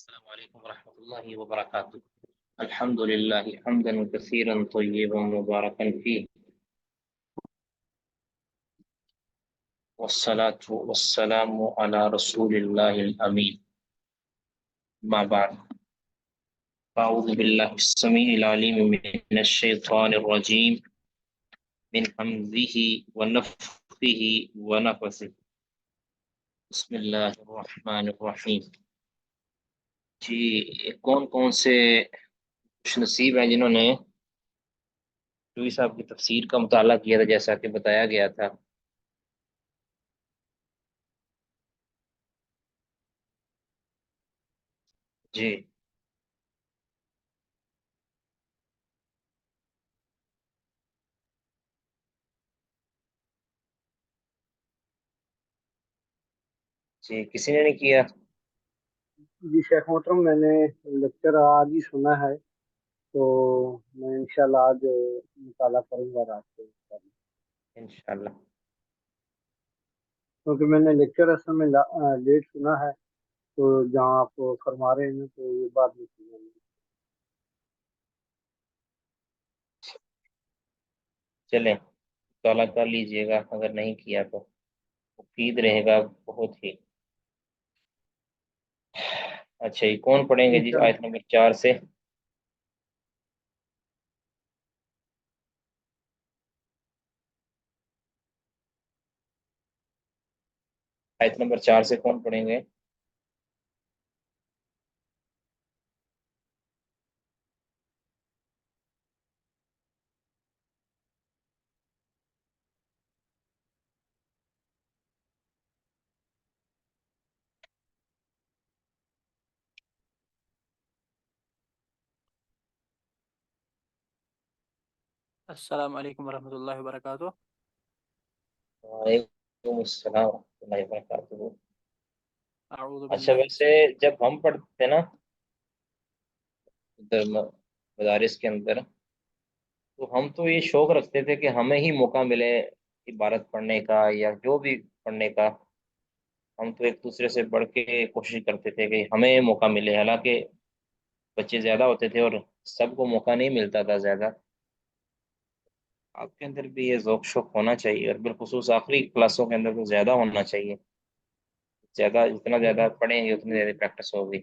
السلام عليكم ورحمة الله وبركاته. الحمد لله حمدا كثيرا طيبا مباركا فيه، والصلاة والسلام على رسول الله الأمين. ما بعد، أعوذ بالله السميع العليم من الشيطان الرجيم، من همزه ونفخه ونفثه. بسم الله الرحمن الرحیم. جی، کون کون سے خوش نصیب ہیں جنہوں نے ٹوئی صاحب کی تفسیر کا مطالعہ کیا تھا جیسا کہ بتایا گیا تھا؟ جی جی، کسی نے نہیں کیا؟ جی شیخ محترم، میں نے لیکچر آج ہی سنا ہے، تو میں انشاءاللہ آج مطالعہ کروں گا رات کو، انشاءاللہ. کیونکہ میں نے لیکچر اصل میں لیٹ سنا ہے، تو جہاں آپ فرما رہے ہیں تو یہ بات نہیں سنا ہے۔ چلیں، مطالعہ کر لیجئے گا، اگر نہیں کیا تو مفید رہے گا بہت ہی. اچھا، یہ کون پڑھیں گے جی انشاءاللہ آیت نمبر 4 سے؟ آیت نمبر 4 سے کون پڑھیں گے؟ السلام علیکم ورحمۃ اللہ وبرکاتہ۔ وعلیکم السلام ورحمۃ اللہ وبرکاتہ. اعوذ اچھا، باللہ ویسے جب ہم پڑھتے تھے نا ادھر مدارس کے اندر، تو ہم تو یہ شوق رکھتے تھے کہ ہمیں ہی موقع ملے عبارت پڑھنے کا یا جو بھی پڑھنے کا. ہم تو ایک دوسرے سے بڑھ کے کوشش کرتے تھے کہ ہمیں موقع ملے، حالانکہ بچے زیادہ ہوتے تھے اور سب کو موقع نہیں ملتا تھا زیادہ. آپ کے اندر بھی یہ ذوق شوق ہونا چاہیے، اور بالخصوص آخری کلاسوں کے اندر تو زیادہ ہونا چاہیے. جتنا زیادہ پڑھیں گے اتنی زیادہ پریکٹس ہوگی.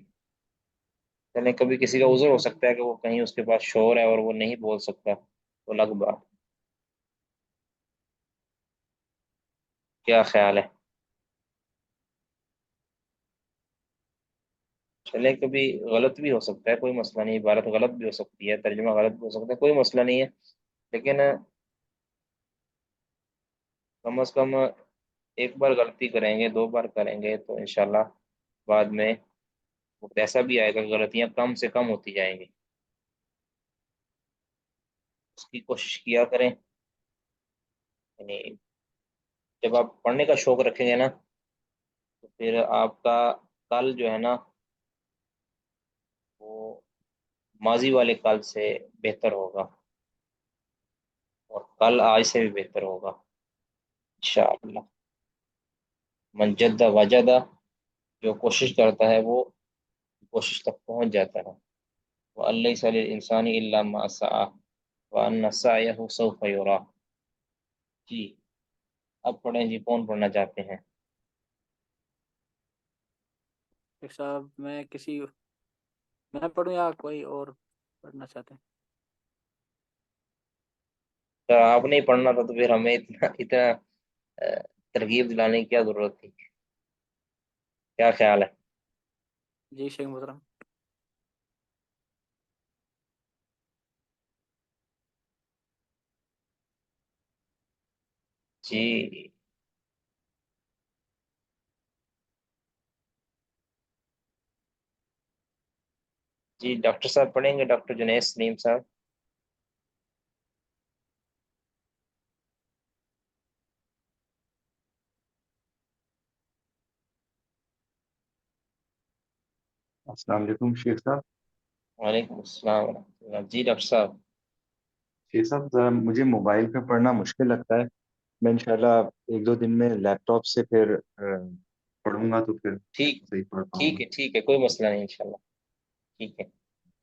چلیں، کبھی کسی کا عذر ہو سکتا ہے کہ وہ کہیں اس کے پاس شور ہے اور وہ نہیں بول سکتا، تو الگ بات. کیا خیال ہے؟ چلیں، کبھی غلط بھی ہو سکتا ہے، کوئی مسئلہ نہیں، عبارت غلط بھی ہو سکتی ہے، ترجمہ غلط بھی ہو سکتا ہے، کوئی مسئلہ نہیں ہے. لیکن کم از کم ایک بار غلطی کریں گے، دو بار کریں گے تو انشاءاللہ بعد میں وہ ایسا بھی آئے گا کہ غلطیاں کم سے کم ہوتی جائیں گی. اس کی کوشش کیا کریں. یعنی جب آپ پڑھنے کا شوق رکھیں گے نا، تو پھر آپ کا کل جو ہے نا وہ ماضی والے کل سے بہتر ہوگا، اور کل آج سے بھی بہتر ہوگا انشاءاللہ. من جد وجدہ، جو کوشش کرتا ہے وہ کوشش تک پہنچ جاتا ہے. وَأَن لَيْسَ لِلْإِنسَانِ إِلَّا مَا سَعَىٰ وَأَنَّ سَعْيَهُ سَوْفَ يُرَىٰ. جی، اب پڑھیں جی، کون پڑھنا چاہتے ہیں؟ شیخ صاحب، میں پڑھوں یا کوئی اور پڑھنا چاہتے ہیں؟ اگر آپ نہیں پڑھنا تھا تو پھر ہمیں اتنا ترغیب دلانے کی کیا ضرورت تھی؟ کیا خیال ہے؟ جی شیخ محترم۔ جی جی، ڈاکٹر صاحب پڑھیں گے، ڈاکٹر جنید سلیم صاحب. السلام علیکم شیخ صاحب۔ وعلیکم السلام ورحمۃ اللہ. جی ڈاکٹر صاحب. شیخ صاحب، ذرا مجھے موبائل پہ پڑھنا مشکل لگتا ہے، میں انشاءاللہ ایک دو دن میں لیپ ٹاپ سے پھر پڑھوں گا تو پھر ٹھیک صحیح پڑھ پاؤں ٹھیک گا۔ ہے ٹھیک ہے، کوئی مسئلہ نہیں انشاءاللہ. ٹھیک ہے،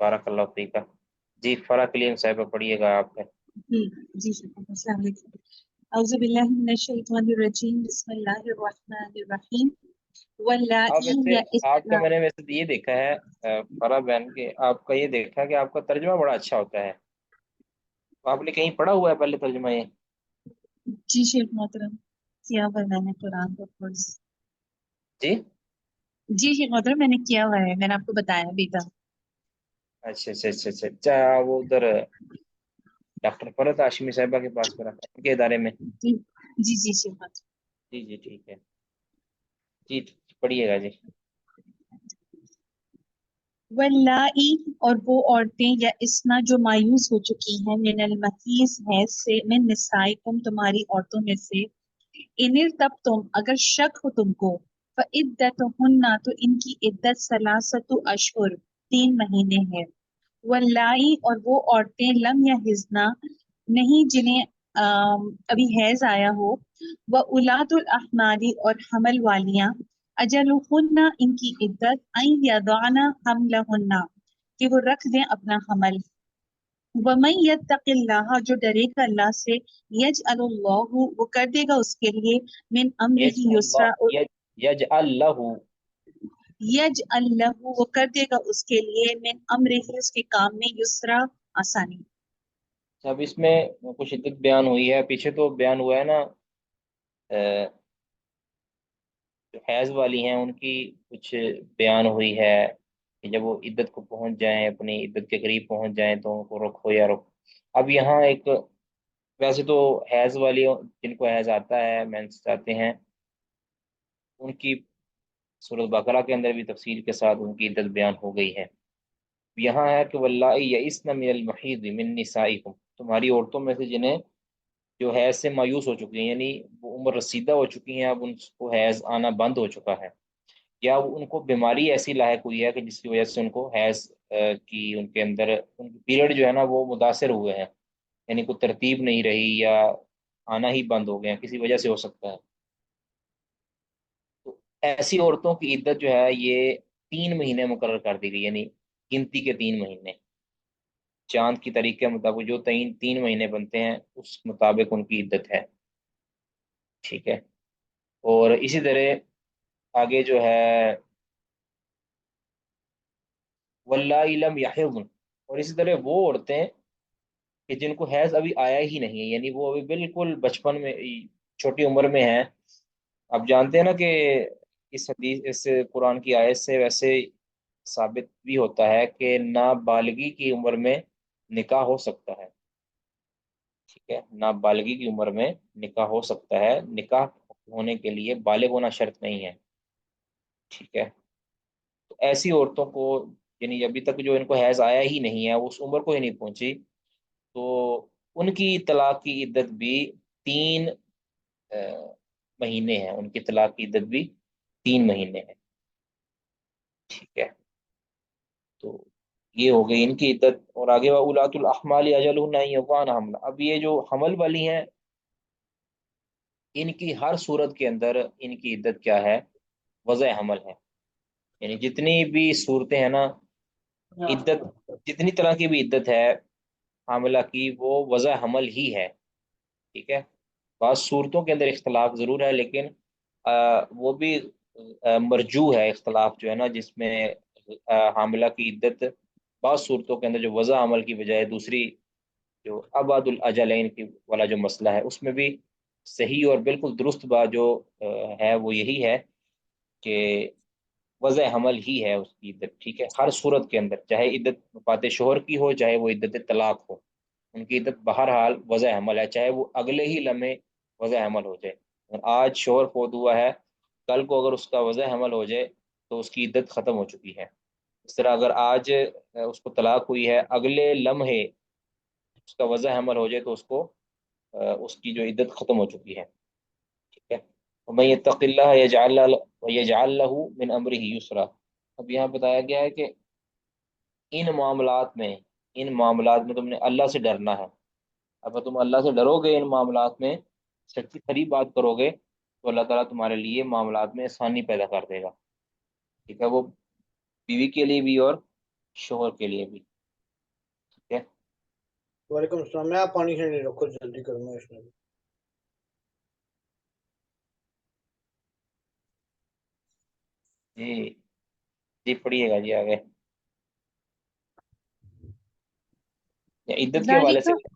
بارک اللہ فیک۔ جی فرا کلیم صاحبہ پڑھیے گا آپ ہے۔ جی جی شکریہ، السلام علیکم۔ اعوذ باللہ من الشیطان الرجیم، بسم اللہ الرحمن الرحیم۔ آپ واللائی ویسے آپ کا یئسن، میں نے ویسے یہ دیکھا ہے فرا بہن کے، آپ کا یہ دیکھا کہ آپ کا ترجمہ بڑا اچھا ہوتا ہے، آپ نے کہیں پڑھا ہوا ہے پہلے ترجمہ یہ؟ جی شیخ محترم کیا ہوا ہے میں نے قرآن کا کورس۔ جی جی شیخ محترم میں نے کیا ہوا ہے، میں نے آپ کو بتایا بھی تھا۔ اچھا اچھا اچھا اچھا اچھا، وہ ادھر ڈاکٹر فرت ہاشمی صاحبہ کے پاس کرا ان کے ادارے میں؟ جی جی جی شیخ محترم۔ جی جی ٹھیک ہے، جی پڑھیے گا جی۔ واللائی، اور وہ عورتیں یا اسنا جو مایوس ہو چکی ہیں، من المحیض حیض سے، من نسائکم تمہاری عورتوں میں سے، ان ارتبتم اگر شک ہو تم کو، فعدتہن تو ان کی عدت ثلاثۃ اشہر 3 مہینے ہے، واللائی اور وہ عورتیں لم یحضن نہیں جنہیں ابھی حیض آیا ہو، وَأُولَاتُ الْأَحْمَالِ اور حمل والیاں، اجلہن ان کی عدت، ان یضعن حملہن کہ وہ رکھ دیں اپنا حمل، وَمَن يَتَّقِ اللَّهَ جو ڈرے گا اللہ سے، يَجْعَلُ اللَّهُ وہ کر دے گا اس کے لیے، من امرہ یسرا یجعل لہ، يَجْعَلْ لَهُ وہ کر دے گا اس کے لیے، من امرہ اس کے کام میں، یسرا آسانی۔ اب اس میں کچھ عدت بیان ہوئی ہے، پیچھے تو بیان ہوا ہے نا جو حیض والی ہیں ان کی کچھ بیان ہوئی ہے کہ جب وہ عدت کو پہنچ جائیں، اپنی عدت کے قریب پہنچ جائیں تو ان کو رکھو یا رکھو۔ اب یہاں ایک، ویسے تو حیض والی جن کو حیض آتا ہے، مینس آتے ہیں، ان کی سورۃ بقرہ کے اندر بھی تفصیل کے ساتھ ان کی عدت بیان ہو گئی ہے۔ یہاں ہے کہ واللائی یئسن من المحیض من نسائکم، تمہاری عورتوں میں سے جنہیں جو حیض سے مایوس ہو چکی ہیں، یعنی وہ عمر رسیدہ ہو چکی ہیں، اب ان کو حیض آنا بند ہو چکا ہے، یا ان کو بیماری ایسی لاحق ہوئی ہے کہ جس کی وجہ سے ان کو حیض کی ان کے اندر ان کی پیریڈ جو ہے نا وہ متاثر ہوئے ہیں، یعنی کوئی ترتیب نہیں رہی یا آنا ہی بند ہو گئے ہیں، کسی وجہ سے ہو سکتا ہے، تو ایسی عورتوں کی عدت جو ہے یہ 3 مہینے مقرر کر دی گئی، یعنی گنتی کے 3 مہینے، چاند کی تاریخ کے مطابق جو 3 مہینے بنتے ہیں اس مطابق ان کی عدت ہے، ٹھیک ہے۔ اور اسی طرح آگے جو ہے واللائی لم یحضن، اور اسی طرح وہ عورتیں کہ جن کو حیض ابھی آیا ہی نہیں ہے، یعنی وہ ابھی بالکل بچپن میں چھوٹی عمر میں ہیں۔ آپ جانتے ہیں نا کہ اس حدیث اس قرآن کی آیت سے ویسے ثابت بھی ہوتا ہے کہ نابالغی کی عمر میں نکاح ہو سکتا ہے، ٹھیک ہے، نابالغی کی عمر میں نکاح ہو سکتا ہے، نکاح ہونے کے لیے بالغ ہونا شرط نہیں ہے، ٹھیک ہے۔ تو ایسی عورتوں کو، یعنی ابھی تک جو ان کو حیض آیا ہی نہیں ہے، اس عمر کو ہی نہیں پہنچی، تو ان کی طلاق کی عدت بھی 3 مہینے ہیں، ان کی طلاق کی عدت بھی 3 مہینے ہیں، ٹھیک ہے۔ تو یہ ہو گئی ان کی عدت، اور آگے اولاد الاحمال اجلہن ان یضعن حملہ، اب یہ جو حمل والی ہیں ان کی ہر صورت کے اندر ان کی عدت کیا ہے؟ وضع حمل ہے، یعنی جتنی بھی صورتیں ہیں نا، عدت جتنی طرح کی بھی عدت ہے حاملہ کی، وہ وضع حمل ہی ہے، ٹھیک ہے۔ بعض صورتوں کے اندر اختلاف ضرور ہے، لیکن وہ بھی مرجو ہے اختلاف جو ہے نا، جس میں حاملہ کی عدت بعض صورتوں کے اندر جو وضع عمل کی بجائے دوسری جو ابعد الاجلین کی والا جو مسئلہ ہے، اس میں بھی صحیح اور بالکل درست بات جو ہے وہ یہی ہے کہ وضع حمل ہی ہے اس کی عدت، ٹھیک ہے، ہر صورت کے اندر، چاہے عدت وفات شوہر کی ہو چاہے وہ عدت طلاق ہو، ان کی عدت بہرحال وضع حمل ہے، چاہے وہ اگلے ہی لمحے وضع حمل ہو جائے، آج شوہر فوت ہوا ہے، کل کو اگر اس کا وضع حمل ہو جائے تو اس کی عدت ختم ہو چکی ہے، اس طرح اگر آج اس کو طلاق ہوئی ہے، اگلے لمحے اس کا وضع حمل ہو جائے تو اس کو اس کی جو عدت ختم ہو چکی ہے، ٹھیک ہے۔ ومن یتق اللہ یجعل لہ من امرہ یسرا، اب یہاں بتایا گیا ہے کہ ان معاملات میں تم نے اللہ سے ڈرنا ہے، اگر تم اللہ سے ڈرو گے، ان معاملات میں سچی کھری بات کرو گے تو اللہ تعالیٰ تمہارے لیے معاملات میں آسانی پیدا کر دے گا، ٹھیک ہے۔ وہ بیوی کے لیے بھی اور شوہر کے لیے بھی. ٹھیک ہے. وعلیکم السلام. میں آپ پانی سے نہیں رکھو، جلدی کروں میں اس میں. جی جی پڑھیے گا جی آگے. عدت کے حوالے سے، ذالکہ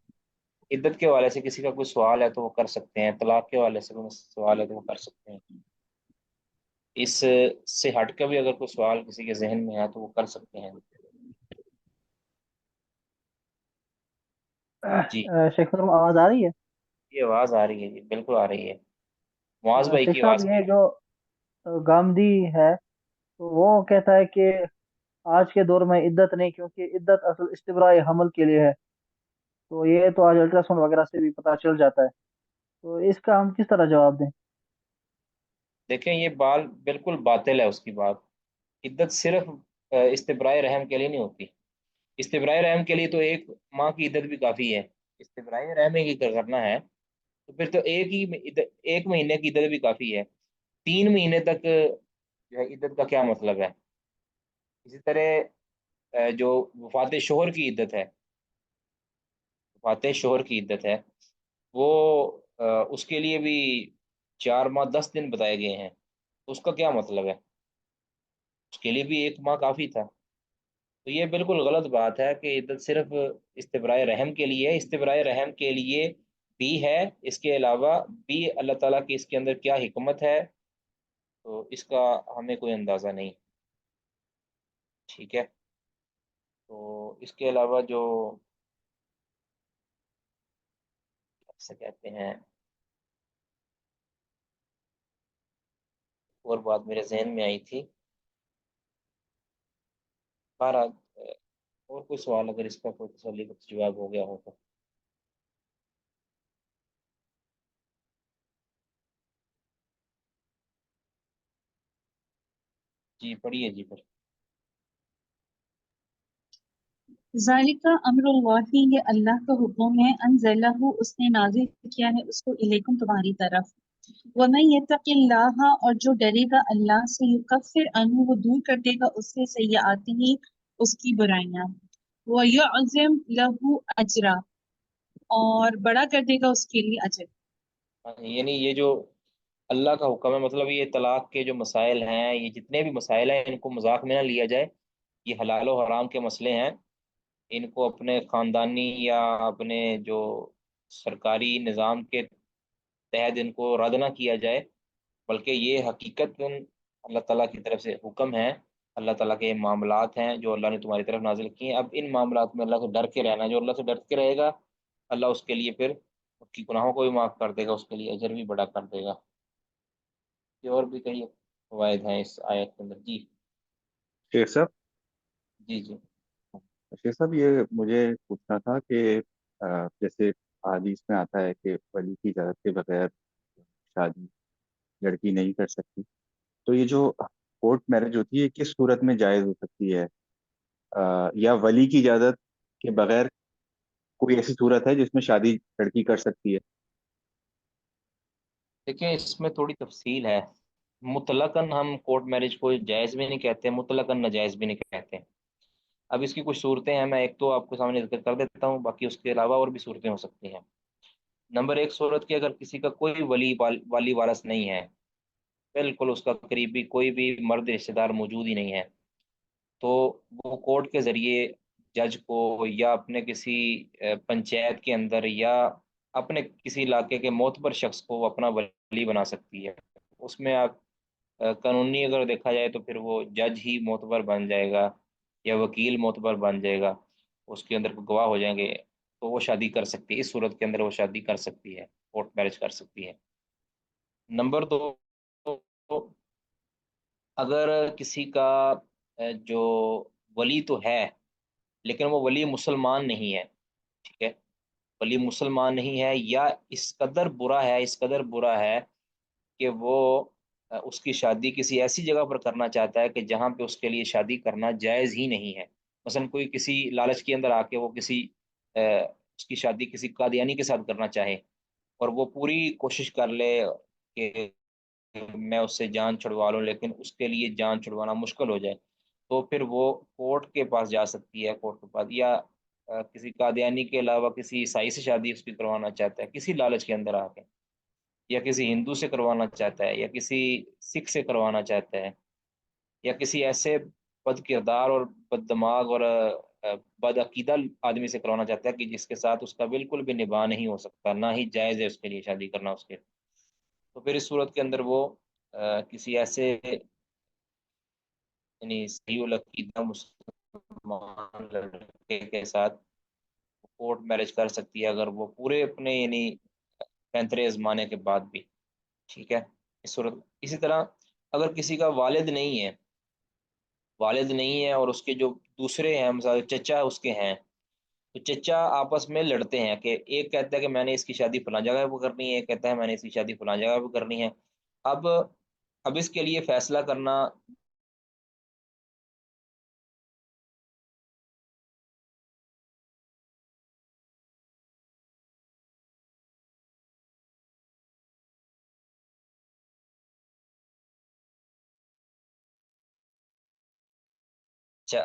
عدت کے حوالے سے کسی کا کوئی سوال ہے تو وہ کر سکتے ہیں. طلاق کے حوالے سے کوئی سوال ہے تو وہ کر سکتے ہیں. اس سے ہٹ کے بھی اگر کوئی سوال کسی کے ذہن میں ہے تو وہ کر سکتے ہیں. جی شیخ صاحب آواز آ رہی ہے؟ یہ آواز آ رہی ہے جی، بالکل آ رہی ہے. معاذ بھائی شیخ کی صاحب آواز. یہ جو گامدی ہے تو وہ کہتا ہے کہ آج کے دور میں عدت نہیں، کیونکہ عدت اصل استبراء حمل کے لیے ہے. تو یہ تو آج الٹرا ساؤنڈ وغیرہ سے بھی پتہ چل جاتا ہے. تو اس کا ہم کس طرح جواب دیں؟ دیکھیں یہ بال بالکل باطل ہے اس کی بات. عدت صرف استبرائے رحم کے لیے نہیں ہوتی. استبرائے رحم کے لیے تو ایک ماہ کی عدت بھی کافی ہے. استبرائے رحم کی کرنا ہے تو پھر تو ایک مہینے کی عدت بھی کافی ہے. 3 مہینے تک جو ہے عدت کا کیا مطلب ہے. اسی طرح جو وفات شوہر کی عدت ہے، وفات شوہر کی عدت ہے وہ اس کے لیے بھی 4 ماہ 10 دن بتائے گئے ہیں. اس کا کیا مطلب ہے؟ اس کے لیے بھی 1 ماہ کافی تھا. تو یہ بالکل غلط بات ہے کہ عدت صرف استبرائے رحم کے لیے ہے. استبرائے رحم کے لیے بھی ہے، اس کے علاوہ بھی اللہ تعالیٰ کی اس کے اندر کیا حکمت ہے تو اس کا ہمیں کوئی اندازہ نہیں. ٹھیک ہے. تو اس کے علاوہ جو سے کہتے ہیں اور بات میرے ذہن میں آئی تھی. بہرحال اور کوئی سوال اگر اس کا کوئی تسلی کا جواب ہو گیا ہو تو. جی پڑھیے جی پھر. ذالکہ امر اللہ، یہ اللہ کا حکم ہے. انزلہ، اس نے نازل کیا ہے اس کو الیکم تمہاری طرف. ومن یتق اللہ، اور جو ڈرے گا اللہ سے، یکفر عنہ، وہ دور کر دے گا اس سے سیئاتہ، اس کی برائیاں. ویعظم لہ اجرا، اور بڑا کر دے گا اس کے لیے اجر. یعنی یہ جو اللہ کا حکم ہے، مطلب یہ طلاق کے جو مسائل ہیں، یہ جتنے بھی مسائل ہیں ان کو مذاق میں نہ لیا جائے. یہ حلال و حرام کے مسئلے ہیں، ان کو اپنے خاندانی یا اپنے جو سرکاری نظام کے تحت ان کو رد نہ کیا جائے، بلکہ یہ حقیقت اللہ تعالیٰ کی طرف سے حکم ہے. اللہ تعالیٰ کے معاملات ہیں جو اللہ نے تمہاری طرف نازل کیے ہیں. اب ان معاملات میں اللہ سے ڈر کے رہنا. جو اللہ سے ڈر کے رہے گا اللہ اس کے لیے پھر اس کی گناہوں کو بھی معاف کر دے گا، اس کے لیے اجر بھی بڑا کر دے گا. یہ اور بھی کئی فوائد ہیں اس آیت کے اندر. جی شیخ صاحب، جی جی شیخ صاحب یہ مجھے پوچھنا تھا کہ جیسے حدیث میں آتا ہے کہ ولی کی اجازت کے بغیر شادی لڑکی نہیں کر سکتی. تو یہ جو کورٹ میرج ہوتی ہے کس صورت میں جائز ہو سکتی ہے؟ یا ولی کی اجازت کے بغیر کوئی ایسی صورت ہے جس میں شادی لڑکی کر سکتی ہے؟ دیکھیں اس میں تھوڑی تفصیل ہے. مطلقاً ہم کورٹ میرج کو جائز بھی نہیں کہتے، مطلقاً ناجائز بھی نہیں کہتے. اب اس کی کچھ صورتیں ہیں، میں ایک تو آپ کو سامنے ذکر کر دیتا ہوں، باقی اس کے علاوہ اور بھی صورتیں ہو سکتی ہیں. نمبر 1 صورت کہ اگر کسی کا کوئی والی وارث نہیں ہے، بالکل اس کا قریبی کوئی بھی مرد رشتہ دار موجود ہی نہیں ہے، تو وہ کورٹ کے ذریعے جج کو یا اپنے کسی پنچایت کے اندر یا اپنے کسی علاقے کے معتبر شخص کو وہ اپنا ولی بنا سکتی ہے. اس میں آپ قانونی اگر دیکھا جائے تو پھر وہ جج ہی معتبر بن جائے گا یا وکیل معتبر بن جائے گا، اس کے اندر گواہ ہو جائیں گے تو وہ شادی کر سکتی ہے. اس صورت کے اندر وہ شادی کر سکتی ہے، کورٹ میرج کر سکتی ہے. نمبر 2، اگر کسی کا جو ولی تو ہے لیکن وہ ولی مسلمان نہیں ہے. ٹھیک ہے، ولی مسلمان نہیں ہے یا اس قدر برا ہے، اس قدر برا ہے کہ وہ اس کی شادی کسی ایسی جگہ پر کرنا چاہتا ہے کہ جہاں پہ اس کے لیے شادی کرنا جائز ہی نہیں ہے. مثلا کوئی کسی لالچ کے اندر آ کے وہ کسی اس کی شادی کسی قادیانی کے ساتھ کرنا چاہے اور وہ پوری کوشش کر لے کہ میں اس سے جان چھڑوا لوں، لیکن اس کے لیے جان چھڑوانا مشکل ہو جائے تو پھر وہ کورٹ کے پاس جا سکتی ہے، کورٹ کے پاس، یا کسی قادیانی کے علاوہ کسی عیسائی سے شادی اس کی کروانا چاہتا ہے کسی لالچ کے اندر آ کے، یا کسی ہندو سے کروانا چاہتا ہے، یا کسی سکھ سے کروانا چاہتا ہے، یا کسی ایسے بد کردار اور بد دماغ اور بد عقیدہ آدمی سے کروانا چاہتا ہے کہ جس کے ساتھ اس کا بالکل بھی نباہ نہیں ہو سکتا، نہ ہی جائز ہے اس کے لیے شادی کرنا اس کے، تو پھر اس صورت کے اندر وہ کسی ایسے یعنی صحیح العقیدہ مسلمان لڑکے کے ساتھ کورٹ میرج کر سکتی ہے، اگر وہ پورے اپنے یعنی پینترے ازمانے کے بعد بھی، ٹھیک ہے اس صورت۔ اسی طرح اگر کسی کا والد نہیں ہے اور اس کے جو دوسرے ہیں، مثال چچا اس کے ہیں، تو چچا آپس میں لڑتے ہیں کہ ایک کہتا ہے کہ میں نے اس کی شادی فلاں جگہ پہ کرنی ہے، ایک کہتا ہے میں نے اس کی شادی فلاں جگہ پہ کرنی ہے۔ اب اس کے لیے فیصلہ کرنا اچھا،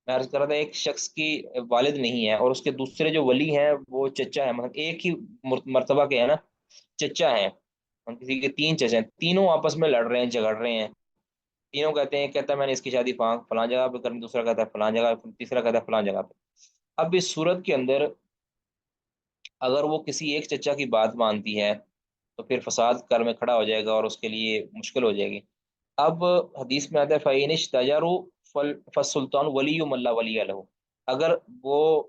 میں عرض کر رہا تھا ایک شخص کی والد نہیں ہے اور اس کے دوسرے جو ولی ہیں وہ چچا ہے، مطلب ایک ہی مرتبہ کے ہیں نا، چچا ہیں، کسی کے تین چچا ہیں، تینوں آپس میں لڑ رہے ہیں، جھگڑ رہے ہیں، تینوں کہتے ہیں، ایک کہتا ہے میں نے اس کی شادی فلاں جگہ پہ کرنی، دوسرا کہتا ہے فلاں جگہ، تیسرا کہتا ہے فلاں جگہ پہ۔ اب اس صورت کے اندر اگر وہ کسی ایک چچا کی بات مانتی ہے تو پھر فساد کر میں کھڑا ہو جائے گا اور اس کے لیے مشکل ہو جائے گی۔ اب حدیث میں آتا ہے فَإِنِ اشْتَجَرُوا فَالسُّلْطَانُ وَلِيُّ مَن لَا وَلِيَّ لَهُ، اگر وہ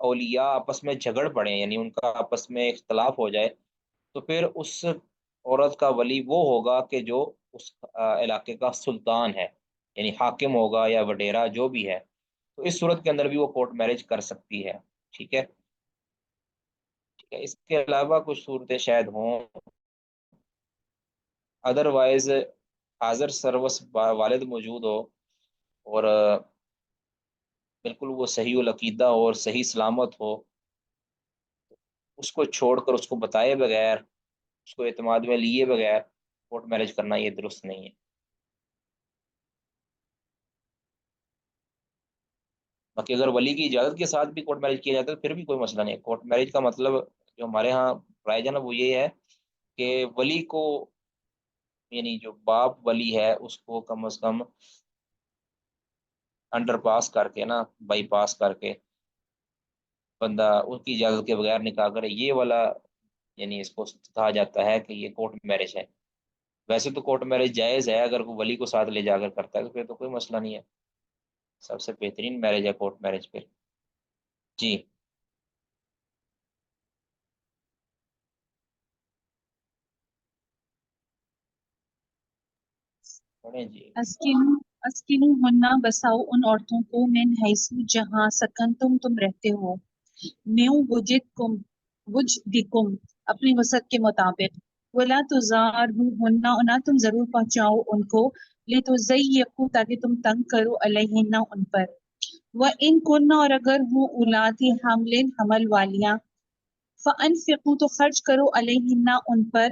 اولیاء آپس میں جھگڑ پڑیں، یعنی ان کا آپس میں اختلاف ہو جائے، تو پھر اس عورت کا ولی وہ ہوگا کہ جو اس علاقے کا سلطان ہے، یعنی حاکم ہوگا یا وڈیرا جو بھی ہے، تو اس صورت کے اندر بھی وہ کورٹ میرج کر سکتی ہے، ٹھیک ہے۔ ٹھیک ہے، اس کے علاوہ کچھ صورتیں شاید ہوں، ادروائز حاضر سروس والد موجود ہو اور بالکل وہ صحیح العقیدہ ہو اور صحیح سلامت ہو، اس کو چھوڑ کر اس کو بتائے بغیر، اس کو اعتماد میں لیے بغیر کورٹ میرج کرنا یہ درست نہیں ہے۔ باقی اگر ولی کی اجازت کے ساتھ بھی کورٹ میرج کیا جاتا ہے تو پھر بھی کوئی مسئلہ نہیں ہے۔ کورٹ میرج کا مطلب جو ہمارے ہاں رائج ہے نا وہ یہ ہے کہ ولی کو، یعنی جو باپ ولی ہے اس کو کم از کم انڈر پاس کر کے نا، بائی پاس کر کے بندہ اس کی اجازت کے بغیر نکاح کرے، یہ والا یعنی اس کو کہا جاتا ہے کہ یہ کورٹ میرج ہے۔ ویسے تو کورٹ میرج جائز ہے، اگر کوئی ولی کو ساتھ لے جا کر کرتا ہے تو پھر تو کوئی مسئلہ نہیں ہے، سب سے بہترین میرج ہے کورٹ میرج پہ۔ جی پڑھیں جی۔ اسکنو ہننا بساؤ ان عورتوں کو من حیثو جہاں سکن تم رہتے ہو، نیو وجدکم اپنی وسعت کے مطابق، ولا تزارہن اور نہ تم ضرور پہنچاؤ ان کو، لتضیقوا تاکہ تم تنگ کرو علیہن ان پر، وَإِن كُنَّ اور اگر ہوں اولاتی حمل والیاں، فَأَنفِقُوا تو خرچ کرو علیہن ان پر،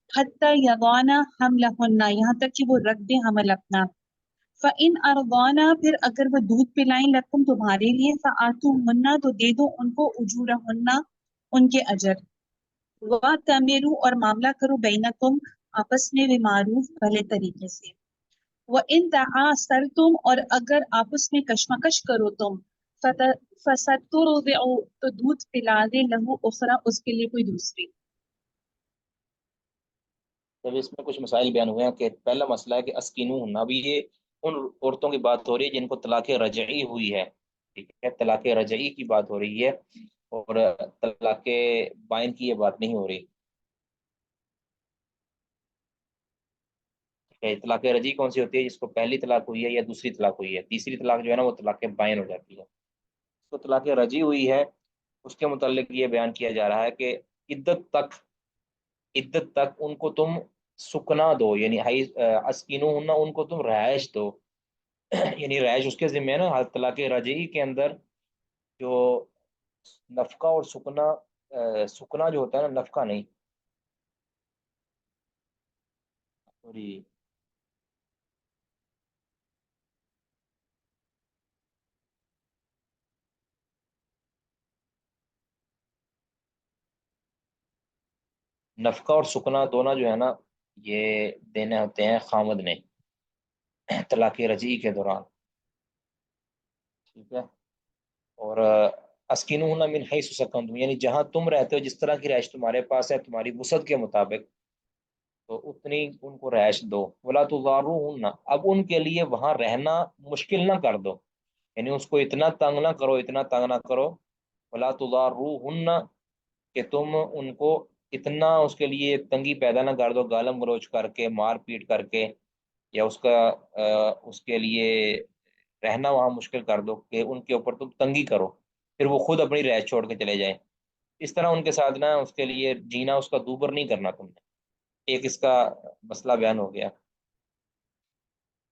حتی یضعن حملہن یہاں تک کہ وہ رکھ دیں حمل اپنا، فَإِنْ أَرْضَعْنَ پھر اگر وہ دودھ پلائیں لکم تمہارے لیے، فَآتُوهُنَّ تو دے دو ان کو اجورہن ان کے اجر، وَأْتَمِرُوا اور معاملہ کرو بینکم آپس میں بمعروف بھلے طریقے سے، وَإِنْ تَعَاسَرْتُمْ اور اگر آپس میں کشمکش کرو تم، فَسَتُرْضِعُ تو دودھ پلا دے لہو اخرى اس کے لیے کوئی دوسری۔ جب اس میں کچھ مسائل بیان ہوئے ہیں کہ پہلا مسئلہ ہے کہ اسکینو ہونا، ابھی یہ ان عورتوں کی بات ہو رہی ہے جن کو طلاق رجعی ہوئی ہے، ٹھیک ہے، طلاق رجعی کی بات ہو رہی ہے اور طلاق بائن کی یہ بات نہیں ہو رہی۔ طلاق رجعی کون سی ہوتی ہے؟ جس کو پہلی طلاق ہوئی ہے یا دوسری طلاق ہوئی ہے، تیسری طلاق جو ہے نا وہ طلاق بائن ہو جاتی ہے۔ تو طلاق رجعی ہوئی ہے اس کے متعلق یہ بیان کیا جا رہا ہے کہ عدت تک ان کو تم سکنا دو، یعنی اسکینو ہونا ان کو تم رہائش دو، یعنی رہائش اس کے ذمہ ہے نا۔ طلاق رجعی کے اندر جو نفقہ اور سکنا جو ہوتا ہے نا، نفقہ نہیں، سوری، نفقہ اور سکنا دونوں جو ہے نا یہ دینے ہوتے ہیں خامد نے طلاق رجعی کے دوران، ٹھیک ہے. اور اسکنوہن من حیث سکنتم، یعنی جہاں تم رہتے ہو، جس طرح کی رہائش تمہارے پاس ہے تمہاری وسعت کے مطابق، تو اتنی ان کو رہائش دو. ولا تضاروہن، اب ان کے لیے وہاں رہنا مشکل نہ کر دو، یعنی اس کو اتنا تنگ نہ کرو، اتنا تنگ نہ کرو. ولا تضاروہن، کہ تم ان کو اتنا اس کے لیے تنگی پیدا نہ کر دو، گالم گلوچ کر کے، مار پیٹ کر کے، یا اس کے لیے رہنا وہاں مشکل کر دو کہ ان کے اوپر تم تنگی کرو، پھر وہ خود اپنی رہائش چھوڑ کے چلے جائیں. اس طرح ان کے ساتھ نا اس کے لیے جینا اس کا دوبر نہیں کرنا تم نے. ایک اس کا مسئلہ بیان ہو گیا.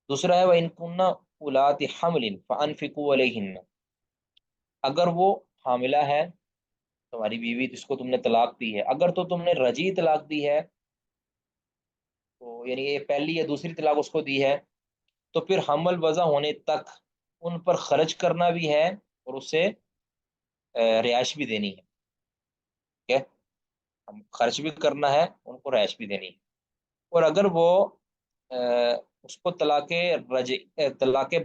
دوسرا ہے وَإِن كُنَّ أُولَاتِ حَمْلٍ فَأَنفِقُوا عَلَيْهِنَّ، اگر وہ حاملہ ہے تمہاری بیوی جس کو تم نے طلاق دی ہے، اگر تو تم نے رجی طلاق دی ہے، تو یعنی یہ پہلی یا دوسری طلاق اس کو دی ہے، تو پھر حمل وضع ہونے تک ان پر خرچ کرنا بھی ہے اور اسے رہائش بھی دینی ہے. ٹھیک ہے، خرچ بھی کرنا ہے، ان کو رہائش بھی دینی ہے. اور اگر وہ اس کو طلاق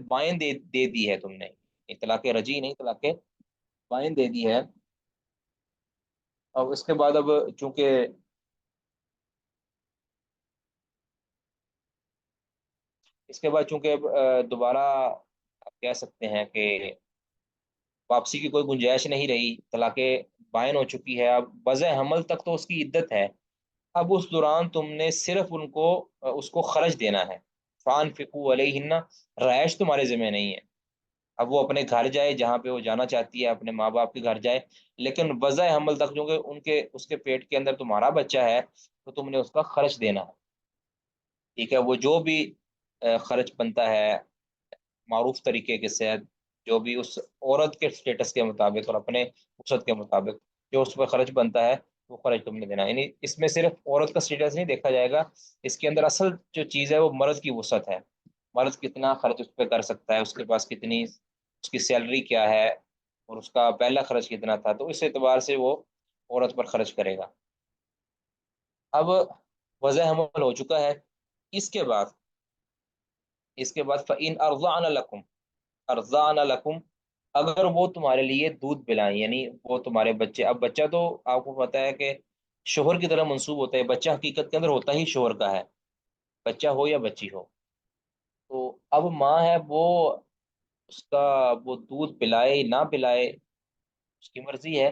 بائن دے دی ہے تم نے، طلاق رجی نہیں، طلاق بائن دے دی ہے، اور اس کے بعد اب چونکہ دوبارہ آپ کہہ سکتے ہیں کہ واپسی کی کوئی گنجائش نہیں رہی، طلاق بائن ہو چکی ہے، اب وضع حمل تک تو اس کی عدت ہے، اب اس دوران تم نے صرف اس کو خرچ دینا ہے. فَأَنفِقُوا عَلَيْهِنَّ، رہائش تمہارے ذمہ نہیں ہے. اب وہ اپنے گھر جائے جہاں پہ وہ جانا چاہتی ہے، اپنے ماں باپ کے گھر جائے، لیکن وضع حمل تک کیونکہ اس کے پیٹ کے اندر تمہارا بچہ ہے، تو تم نے اس کا خرچ دینا ہے. ٹھیک ہے، وہ جو بھی خرچ بنتا ہے معروف طریقے کے ساتھ، جو بھی اس عورت کے سٹیٹس کے مطابق اور اپنے وسعت کے مطابق جو اس پر خرچ بنتا ہے، وہ خرچ تم نے دینا. یعنی اس میں صرف عورت کا سٹیٹس نہیں دیکھا جائے گا، اس کے اندر اصل جو چیز ہے وہ مرد کی وسعت ہے. مرد کتنا خرچ اس پہ کر سکتا ہے، اس کے پاس کتنی، اس کی سیلری کیا ہے، اور اس کا پہلا خرچ کتنا تھا، تو اس اعتبار سے وہ عورت پر خرچ کرے گا. اب وضع حمل ہو چکا ہے، اس کے بعد فَإِنْ أَرْضَعْنَ لَكُمْ، ارضان لکم، اگر وہ تمہارے لیے دودھ پلائیں، یعنی وہ تمہارے بچے، اب بچہ تو آپ کو پتا ہے کہ شوہر کی طرح منسوب ہوتا ہے، بچہ حقیقت کے اندر ہوتا ہی شوہر کا ہے، بچہ ہو یا بچی ہو. تو اب ماں ہے، وہ اس کا وہ دودھ پلائے نہ پلائے اس کی مرضی ہے.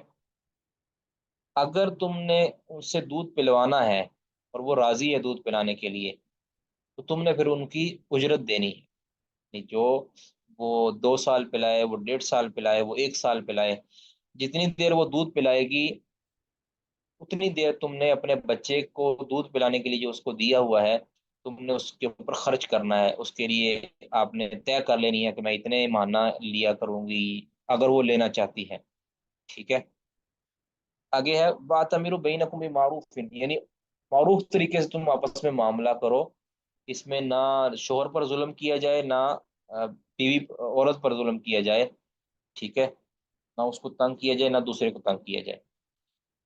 اگر تم نے اس سے دودھ پلوانا ہے اور وہ راضی ہے دودھ پلانے کے لیے، تو تم نے پھر ان کی اجرت دینی ہے. جو وہ 2 سال پلائے، وہ 1.5 سال پلائے، وہ 1 سال پلائے، جتنی دیر وہ دودھ پلائے گی اتنی دیر تم نے اپنے بچے کو دودھ پلانے کے لیے جو اس کو دیا ہوا ہے، تم نے اس کے اوپر خرچ کرنا ہے. اس کے لیے آپ نے طے کر لینی ہے کہ میں اتنے ماہانہ لیا کروں گی، اگر وہ لینا چاہتی ہے. ٹھیک ہے، آگے ہے وَأَتَمِرُوا بَيْنَكُمْ بِمَعْرُوفٍ، یعنی معروف طریقے سے تم آپس میں معاملہ کرو، اس میں نہ شوہر پر ظلم کیا جائے، نہ بیوی عورت پر ظلم کیا جائے. ٹھیک ہے، نہ اس کو تنگ کیا جائے، نہ دوسرے کو تنگ کیا جائے.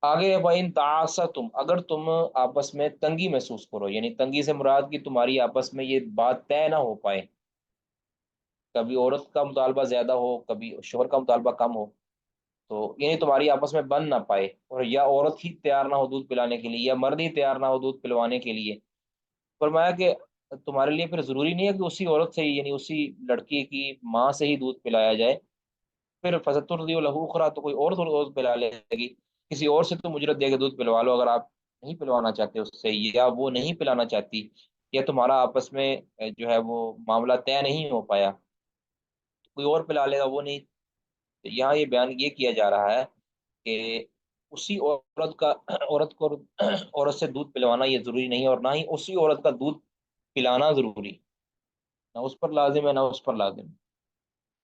آگے وَإِن تَعَاسَرْتُمْ، اگر تم آپس میں تنگی محسوس کرو، یعنی تنگی سے مراد کی تمہاری آپس میں یہ بات طے نہ ہو پائے، کبھی عورت کا مطالبہ زیادہ ہو، کبھی شوہر کا مطالبہ کم ہو، تو یعنی تمہاری آپس میں بن نہ پائے، اور یا عورت ہی تیار نہ ہو دودھ پلانے کے لیے، یا مرد ہی تیار نہ ہو دودھ پلوانے کے لیے، فرمایا کہ تمہارے لیے پھر ضروری نہیں ہے کہ اسی عورت سے ہی، یعنی اسی لڑکی کی ماں سے ہی دودھ پلایا جائے. پھر فَسَتُرْضِعُ لَهُ أُخْرَىٰ، تو کوئی اور دودھ پلا لے گی، کسی اور سے تم اجرت دے کے دودھ پلوا لو، اگر آپ نہیں پلوانا چاہتے اس سے، یا وہ نہیں پلانا چاہتی، یا تمہارا آپس میں جو ہے وہ معاملہ طے نہیں ہو پایا، کوئی اور پلا لے گا، وہ نہیں. یہاں یہ بیان یہ کیا جا رہا ہے کہ اسی عورت سے دودھ پلوانا یہ ضروری نہیں ہے، اور نہ ہی اسی عورت کا دودھ پلانا ضروری، نہ اس پر لازم ہے نہ اس پر لازم ہے،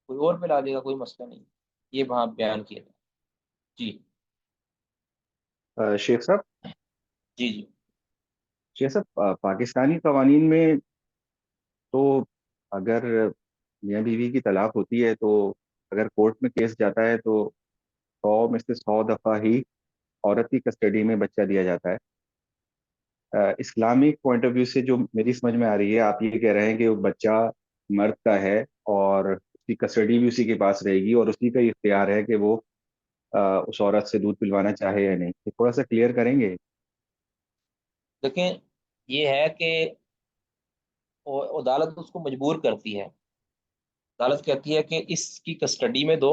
کوئی اور پلا دے گا، کوئی مسئلہ نہیں. یہ وہاں بیان کیا تھا. جی شیخ صاحب، جی جی. پاکستانی قوانین میں تو اگر میاں بیوی کی طلاق ہوتی ہے تو اگر کورٹ میں کیس جاتا ہے تو 100 میں سے 100 دفعہ ہی عورت کی کسٹڈی میں بچہ دیا جاتا ہے. اسلامک پوائنٹ آف ویو سے جو میری سمجھ میں آ رہی ہے، آپ یہ کہہ رہے ہیں کہ وہ بچہ مرد کا ہے اور اس کی کسٹڈی بھی اسی کے پاس رہے گی اور اسی کا اختیار ہے کہ وہ اس عورت سے دودھ پلوانا چاہے یا نہیں. یہ تھوڑا سا کلیئر کریں گے؟ دیکھیں، یہ ہے کہ عدالت اس کو مجبور کرتی ہے. عدالت کہتی ہے کہ اس کی کسٹڈی میں دو،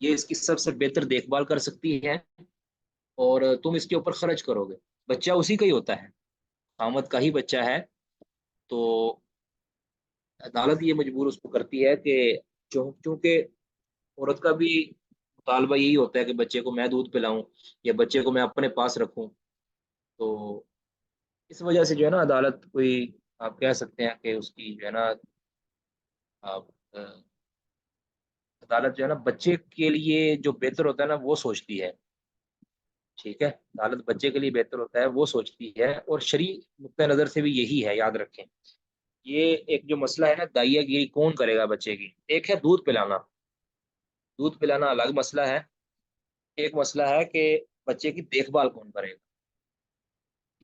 یہ اس کی سب سے بہتر دیکھ بھال کر سکتی ہے اور تم اس کے اوپر خرچ کرو گے. بچہ اسی کا ہی ہوتا ہے، خامد کا ہی بچہ ہے. تو عدالت یہ مجبور اس کو کرتی ہے کہ چونکہ عورت کا بھی مطالبہ یہی ہوتا ہے کہ بچے کو میں دودھ پلاؤں یا بچے کو میں اپنے پاس رکھوں. تو اس وجہ سے جو ہے نا عدالت کوئی، آپ کہہ سکتے ہیں کہ اس کی جو ہے نا آپ عدالت جو ہے نا بچے کے لیے جو بہتر ہوتا ہے نا وہ سوچتی ہے. ٹھیک ہے، عدالت بچے کے لیے بہتر ہوتا ہے وہ سوچتی ہے، اور شرعی نقطۂ نظر سے بھی یہی ہے. یاد رکھیں، یہ ایک جو مسئلہ ہے نا دائیا گیری کون کرے گا بچے کی، ایک ہے دودھ پلانا. دودھ پلانا الگ مسئلہ ہے. ایک مسئلہ ہے کہ بچے کی دیکھ بھال کون کرے گا.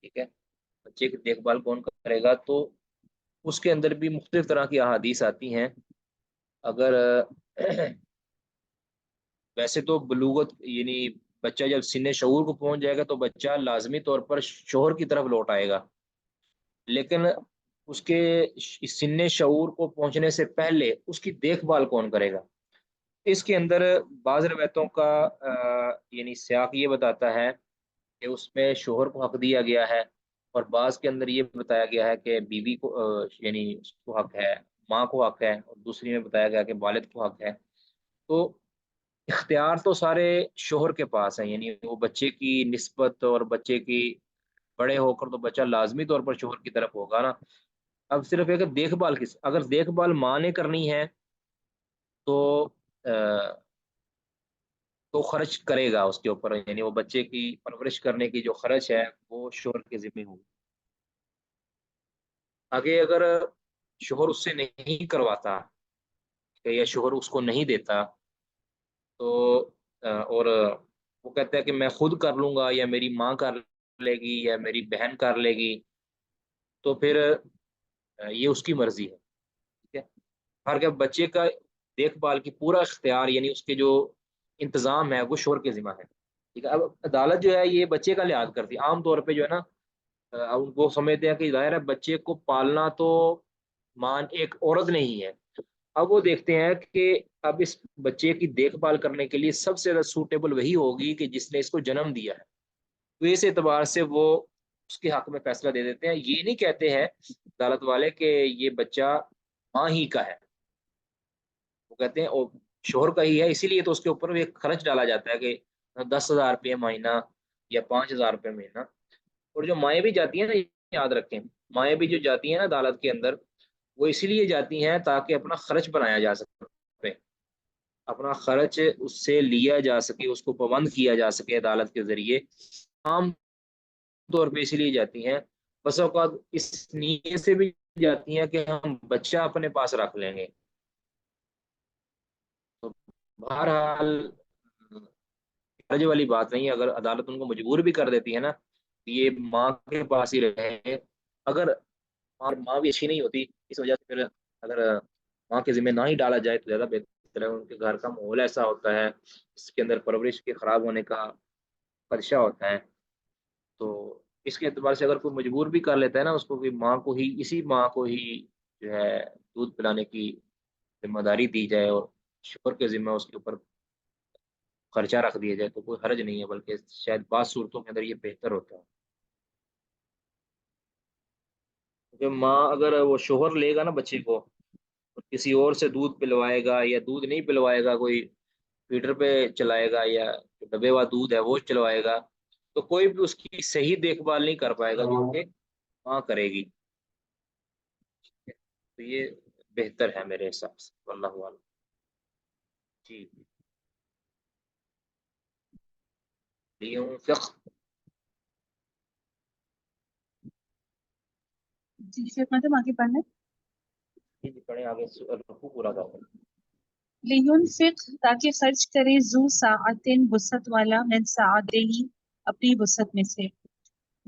ٹھیک ہے، بچے کی دیکھ بھال کون کرے گا، تو اس کے اندر بھی مختلف طرح کی احادیث آتی ہیں. اگر ویسے تو بلوغت یعنی بچہ جب سن شعور کو پہنچ جائے گا تو بچہ لازمی طور پر شوہر کی طرف لوٹ آئے گا، لیکن اس کے سن شعور کو پہنچنے سے پہلے اس کی دیکھ بھال کون کرے گا. اس کے اندر بعض روایتوں کا یعنی سیاق یہ بتاتا ہے کہ اس میں شوہر کو حق دیا گیا ہے، اور بعض کے اندر یہ بتایا گیا ہے کہ بیوی کو یعنی اس کو حق ہے، ماں کو حق ہے، اور دوسری میں بتایا گیا کہ والد کو حق ہے. تو اختیار تو سارے شوہر کے پاس ہیں، یعنی وہ بچے کی نسبت اور بچے کی بڑے ہو کر تو بچہ لازمی طور پر شوہر کی طرف ہوگا نا. اب صرف ایک دیکھ بھال اگر دیکھ بھال ماں نے کرنی ہے تو تو خرچ کرے گا اس کے اوپر، یعنی وہ بچے کی پرورش کرنے کی جو خرچ ہے وہ شوہر کے ذمہ ہوگی. آگے اگر شوہر اس سے نہیں کرواتا یا شوہر اس کو نہیں دیتا تو اور وہ کہتا ہے کہ میں خود کر لوں گا یا میری ماں کر لے گی یا میری بہن کر لے گی، تو پھر یہ اس کی مرضی ہے. ٹھیک ہے، ہر کہ بچے کا دیکھ بھال کی پورا اختیار یعنی اس کے جو انتظام ہے وہ شوہر کے ذمہ ہے. ٹھیک ہے، اب عدالت جو ہے یہ بچے کا لحاظ کرتی ہے. عام طور پہ جو ہے نا وہ سمجھتے ہیں کہ ظاہر ہے بچے کو پالنا تو مان ایک عورت نہیں ہے. اب وہ دیکھتے ہیں کہ اب اس بچے کی دیکھ بھال کرنے کے لیے سب سے زیادہ سوٹیبل وہی ہوگی کہ جس نے اس کو جنم دیا ہے. تو اس اعتبار سے وہ اس کے حق میں فیصلہ دے دیتے ہیں. یہ نہیں کہتے ہیں عدالت والے کہ یہ بچہ ماں ہی کا ہے، وہ کہتے ہیں شوہر کا ہی ہے، اسی لیے تو اس کے اوپر ایک خرچ ڈالا جاتا ہے کہ 10,000 روپے مہینہ یا 5,000 روپے مہینہ. اور جو مائیں بھی جاتی ہیں نا، یاد رکھیں، مائیں بھی جو جاتی ہیں نا عدالت کے اندر وہ اسی لیے جاتی ہیں تاکہ اپنا خرچ بنایا جا سکے، اپنا خرچ اس سے لیا جا سکے، اس کو پابند کیا جا سکے عدالت کے ذریعے. عام طور پہ اسی لیے جاتی ہیں. بس اوقات اس نیت سے بھی جاتی ہیں کہ ہم بچہ اپنے پاس رکھ لیں گے. تو بہرحال حرج والی بات نہیں. اگر عدالت ان کو مجبور بھی کر دیتی ہے نا یہ ماں کے پاس ہی رہے، اگر ماں بھی اچھی نہیں ہوتی اس وجہ سے پھر اگر ماں کے ذمہ نہ ہی ڈالا جائے تو زیادہ بہتر ہے. ان کے گھر کا ماحول ایسا ہوتا ہے اس کے اندر پرورش کے خراب ہونے کا خدشہ ہوتا ہے. تو اس کے اعتبار سے اگر کوئی مجبور بھی کر لیتا ہے نا اس کو کہ ماں کو ہی، اسی ماں کو ہی جو ہے دودھ پلانے کی ذمہ داری دی جائے اور شوہر کے ذمہ اس کے اوپر خرچہ رکھ دیا جائے تو کوئی حرج نہیں ہے، بلکہ شاید بعض صورتوں کے اندر یہ بہتر ہوتا ہے. کیونکہ ماں اگر وہ شوہر لے گا نا بچے کو اور کسی اور سے دودھ پلوائے گا یا دودھ نہیں پلوائے گا، کوئی فیڈر پہ چلائے گا یا دبے ہوا دودھ ہے وہ چلوائے گا، تو کوئی بھی اس کی صحیح دیکھ بھال نہیں کر پائے گا جو کہ ماں کرے گی. تو یہ بہتر ہے میرے حساب سے، واللہ اعلم. جی لینفق. جی شیخ مطلب آگے پڑھنا جی پڑھیں آگے، رکوع پورا کر دیں. لینفق تاکہ خرچ کرے ذو ساعتن وسعت والا من ساعتہ اپنی وسعت میں سے،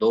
2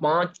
5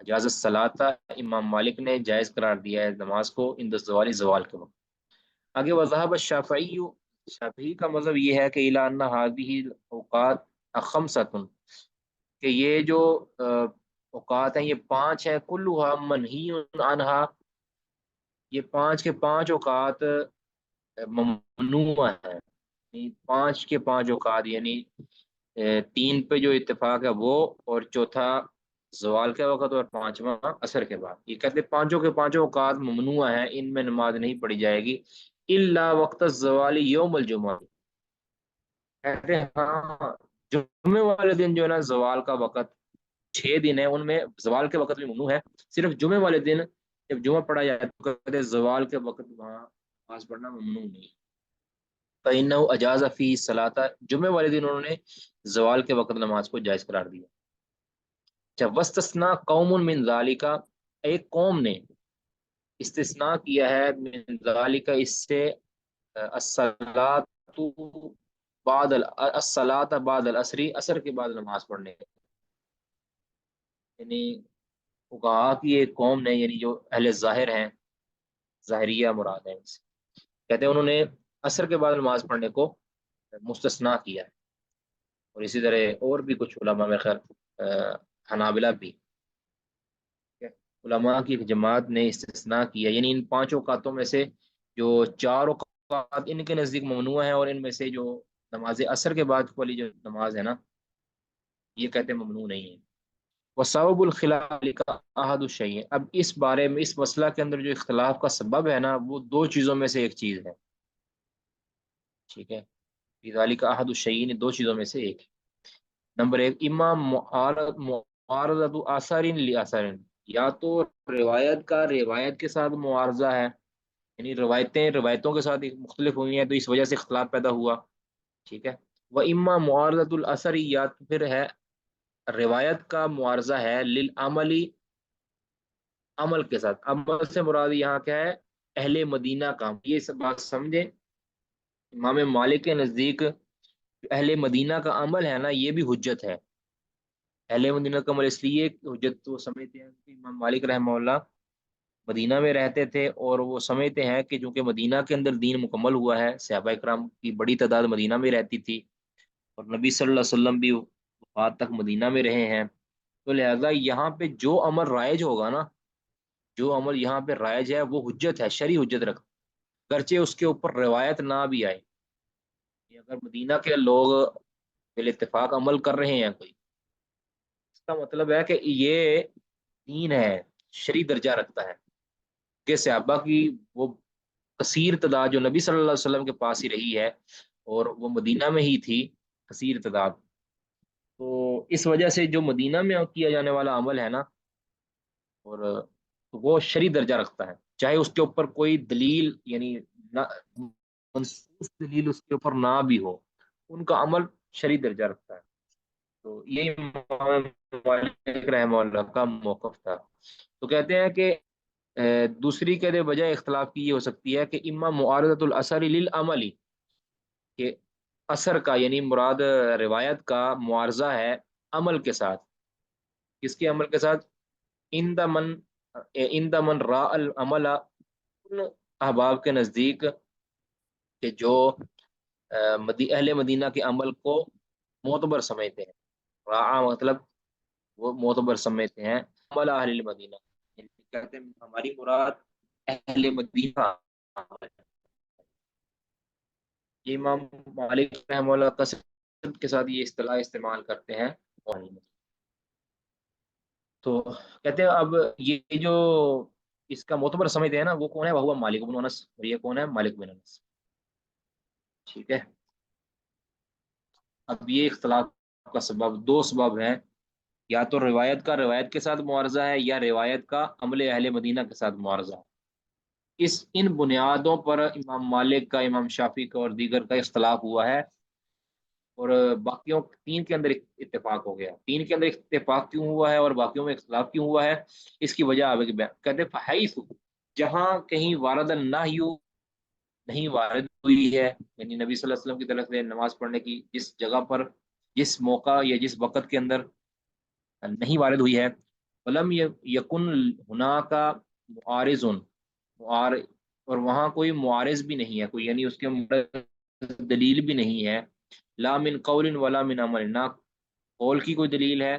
اجازت صلاتا، امام مالک نے جائز قرار دیا ہے نماز کو عند الزوال، زوال کے وقت۔ آگے وذهب الشافعی، شافعی کا مذہب یہ ہے کہ الی ان هذه الاوقات خمسۃ، کہ یہ جو اوقات ہیں یہ 5 ہیں، کلھا منہی عنہا، یہ 5 کے 5 اوقات ممنوع ہیں، یعنی 5 کے 5 اوقات، یعنی 3 پہ جو اتفاق ہے وہ، اور چوتھا زوال کے وقت، اور 5واں عصر کے بعد۔ یہ کہتے ہیں 5 کے 5 اوقات ممنوع ہیں، ان میں نماز نہیں پڑھی جائے گی الا وقت الزوال یوم الجمعہ، کہتے ہیں ہاں جمعے والے دن جو ہے نا زوال کا وقت، 6 دن ہے ان میں زوال کے وقت بھی ممنوع ہے، صرف جمعے والے دن جب جمعہ پڑھا جائے تو کہتے ہیں زوال کے وقت وہاں نماز پڑھنا ممنوع نہیں۔ فإنه اجاز فی صلاۃ، جمعے والے دن انہوں نے زوال کے وقت نماز کو جائز قرار دیا۔ جب واستثناء قوم من ذالک، ایک قوم نے استثناء کیا ہے من ذالک اس سے، الصلاۃ بعد الصلاۃ بعد العصر، عصر کے بعد نماز پڑھنے، یعنی فقہا کی ایک قوم نے، یعنی جو اہل ظاہر ہیں، ظاہریہ مراد ہے ان سے، کہتے ہیں انہوں نے عصر کے بعد نماز پڑھنے کو مستثنا کیا ہے، اور اسی طرح اور بھی کچھ علماء میں خیر حنابلہ بھی، علماء کی ایک جماعت نے استثناء کیا، یعنی ان 5 اوقاتوں میں سے جو 4 اوقات ان کے نزدیک ممنوع ہیں، اور ان میں سے جو نماز عصر کے بعد والی جو نماز ہے نا یہ کہتے ہیں ممنوع نہیں ہے۔ وسبب الخلاف کا احد الشیء، اب اس بارے میں اس مسئلہ کے اندر جو اختلاف کا سبب ہے نا وہ 2 چیزوں میں سے ایک چیز ہے، ٹھیک ہے، لذالک احد الشیء، 2 چیزوں میں سے ایک، نمبر 1 امام معارضۃ اثر لاثر، یا تو روایت کا روایت کے ساتھ معارضہ ہے، یعنی روایتیں روایتوں کے ساتھ مختلف ہوئی ہیں تو اس وجہ سے اختلاف پیدا ہوا، ٹھیک ہے، وہ اما معارضۃ الاثر، یا پھر ہے روایت کا معارضہ ہے للعملی، عمل کے ساتھ، عمل سے مراد یہاں کیا ہے، اہل مدینہ کا، یہ سب بات سمجھے، امام مالک کے نزدیک اہل مدینہ کا عمل ہے نا یہ بھی حجت ہے، اہل مدینہ کا عمل اس لیے حجت تو سمجھتے ہیں کہ امام مالک رحمہ اللہ مدینہ میں رہتے تھے، اور وہ سمجھتے ہیں کہ چونکہ مدینہ کے اندر دین مکمل ہوا ہے، صحابہ کرام کی بڑی تعداد مدینہ میں رہتی تھی، اور نبی صلی اللہ علیہ وسلم بھی وفات تک مدینہ میں رہے ہیں، تو لہذا یہاں پہ جو عمل رائج ہوگا نا، جو عمل یہاں پہ رائج ہے وہ حجت ہے، شرعی حجت رکھتا، گرچہ اس کے اوپر روایت نہ بھی آئے، اگر مدینہ کے لوگ بال اتفاق عمل کر رہے ہیں کوئی، اس کا مطلب ہے کہ یہ دین ہے، شرعی درجہ رکھتا ہے، کہ صحابہ کی وہ کثیر تعداد جو نبی صلی اللہ علیہ وسلم کے پاس ہی رہی ہے، اور وہ مدینہ میں ہی تھی کثیر تعداد، تو اس وجہ سے جو مدینہ میں کیا جانے والا عمل ہے نا، اور وہ شرعی درجہ رکھتا ہے، چاہے اس کے اوپر کوئی دلیل، یعنی منصوص دلیل اس کے اوپر نہ بھی ہو، ان کا عمل شرعی درجہ رکھتا ہے، تو یہ امام مالک رحمہ اللہ کا موقف تھا۔ تو کہتے ہیں کہ دوسری کے بجائے اختلاف کی یہ ہو سکتی ہے کہ اما معارضۃ الاثر للعملی، کہ اثر کا یعنی مراد روایت کا معارضہ ہے عمل کے ساتھ، کس کے عمل کے ساتھ، ان من را العمل، ان احباب کے نزدیک کہ جو اہل مدینہ کے عمل کو معتبر سمجھتے ہیں، را مطلب وہ معتبر سمجھتے ہیں، عمل اہل المدینہ، یعنی کہتے ہیں ہماری مراد اہل مدینہ عمل ہے۔ یہ امام مالک رحمہ اللہ کثرت کے ساتھ یہ اصطلاح استعمال کرتے ہیں، تو کہتے ہیں اب یہ جو اس کا معتبر سمجھتے ہیں نا وہ کون ہے، وہ مالک بن انس، اور یہ کون ہے، مالک بن انس، ٹھیک ہے۔ اب یہ اختلاف کا سبب 2 سبب ہیں، یا تو روایت کا روایت کے ساتھ معارضہ ہے، یا روایت کا عمل اہل مدینہ کے ساتھ معارضہ ہے، ان بنیادوں پر امام مالک کا، امام شافعی کا اور دیگر کا اختلاف ہوا ہے، اور باقیوں 3 کے اندر اتفاق ہو گیا۔ 3 کے اندر اتفاق کیوں ہوا ہے اور باقیوں میں اختلاف کیوں ہوا ہے، اس کی وجہ آگے بیان کہتے ہیں، فحیث، جہاں کہیں وارد النہی نہیں وارد ہوئی ہے، یعنی نبی صلی اللہ علیہ وسلم کی طرف سے نماز پڑھنے کی جس جگہ پر، جس موقع یا جس وقت کے اندر نہیں وارد ہوئی ہے، ولم یکن ہناک معارض، اور وہاں کوئی معارض بھی نہیں ہے، کوئی یعنی اس کے دلیل بھی نہیں ہے، لا من قول ولا من عمل، نہ قول کی کوئی دلیل ہے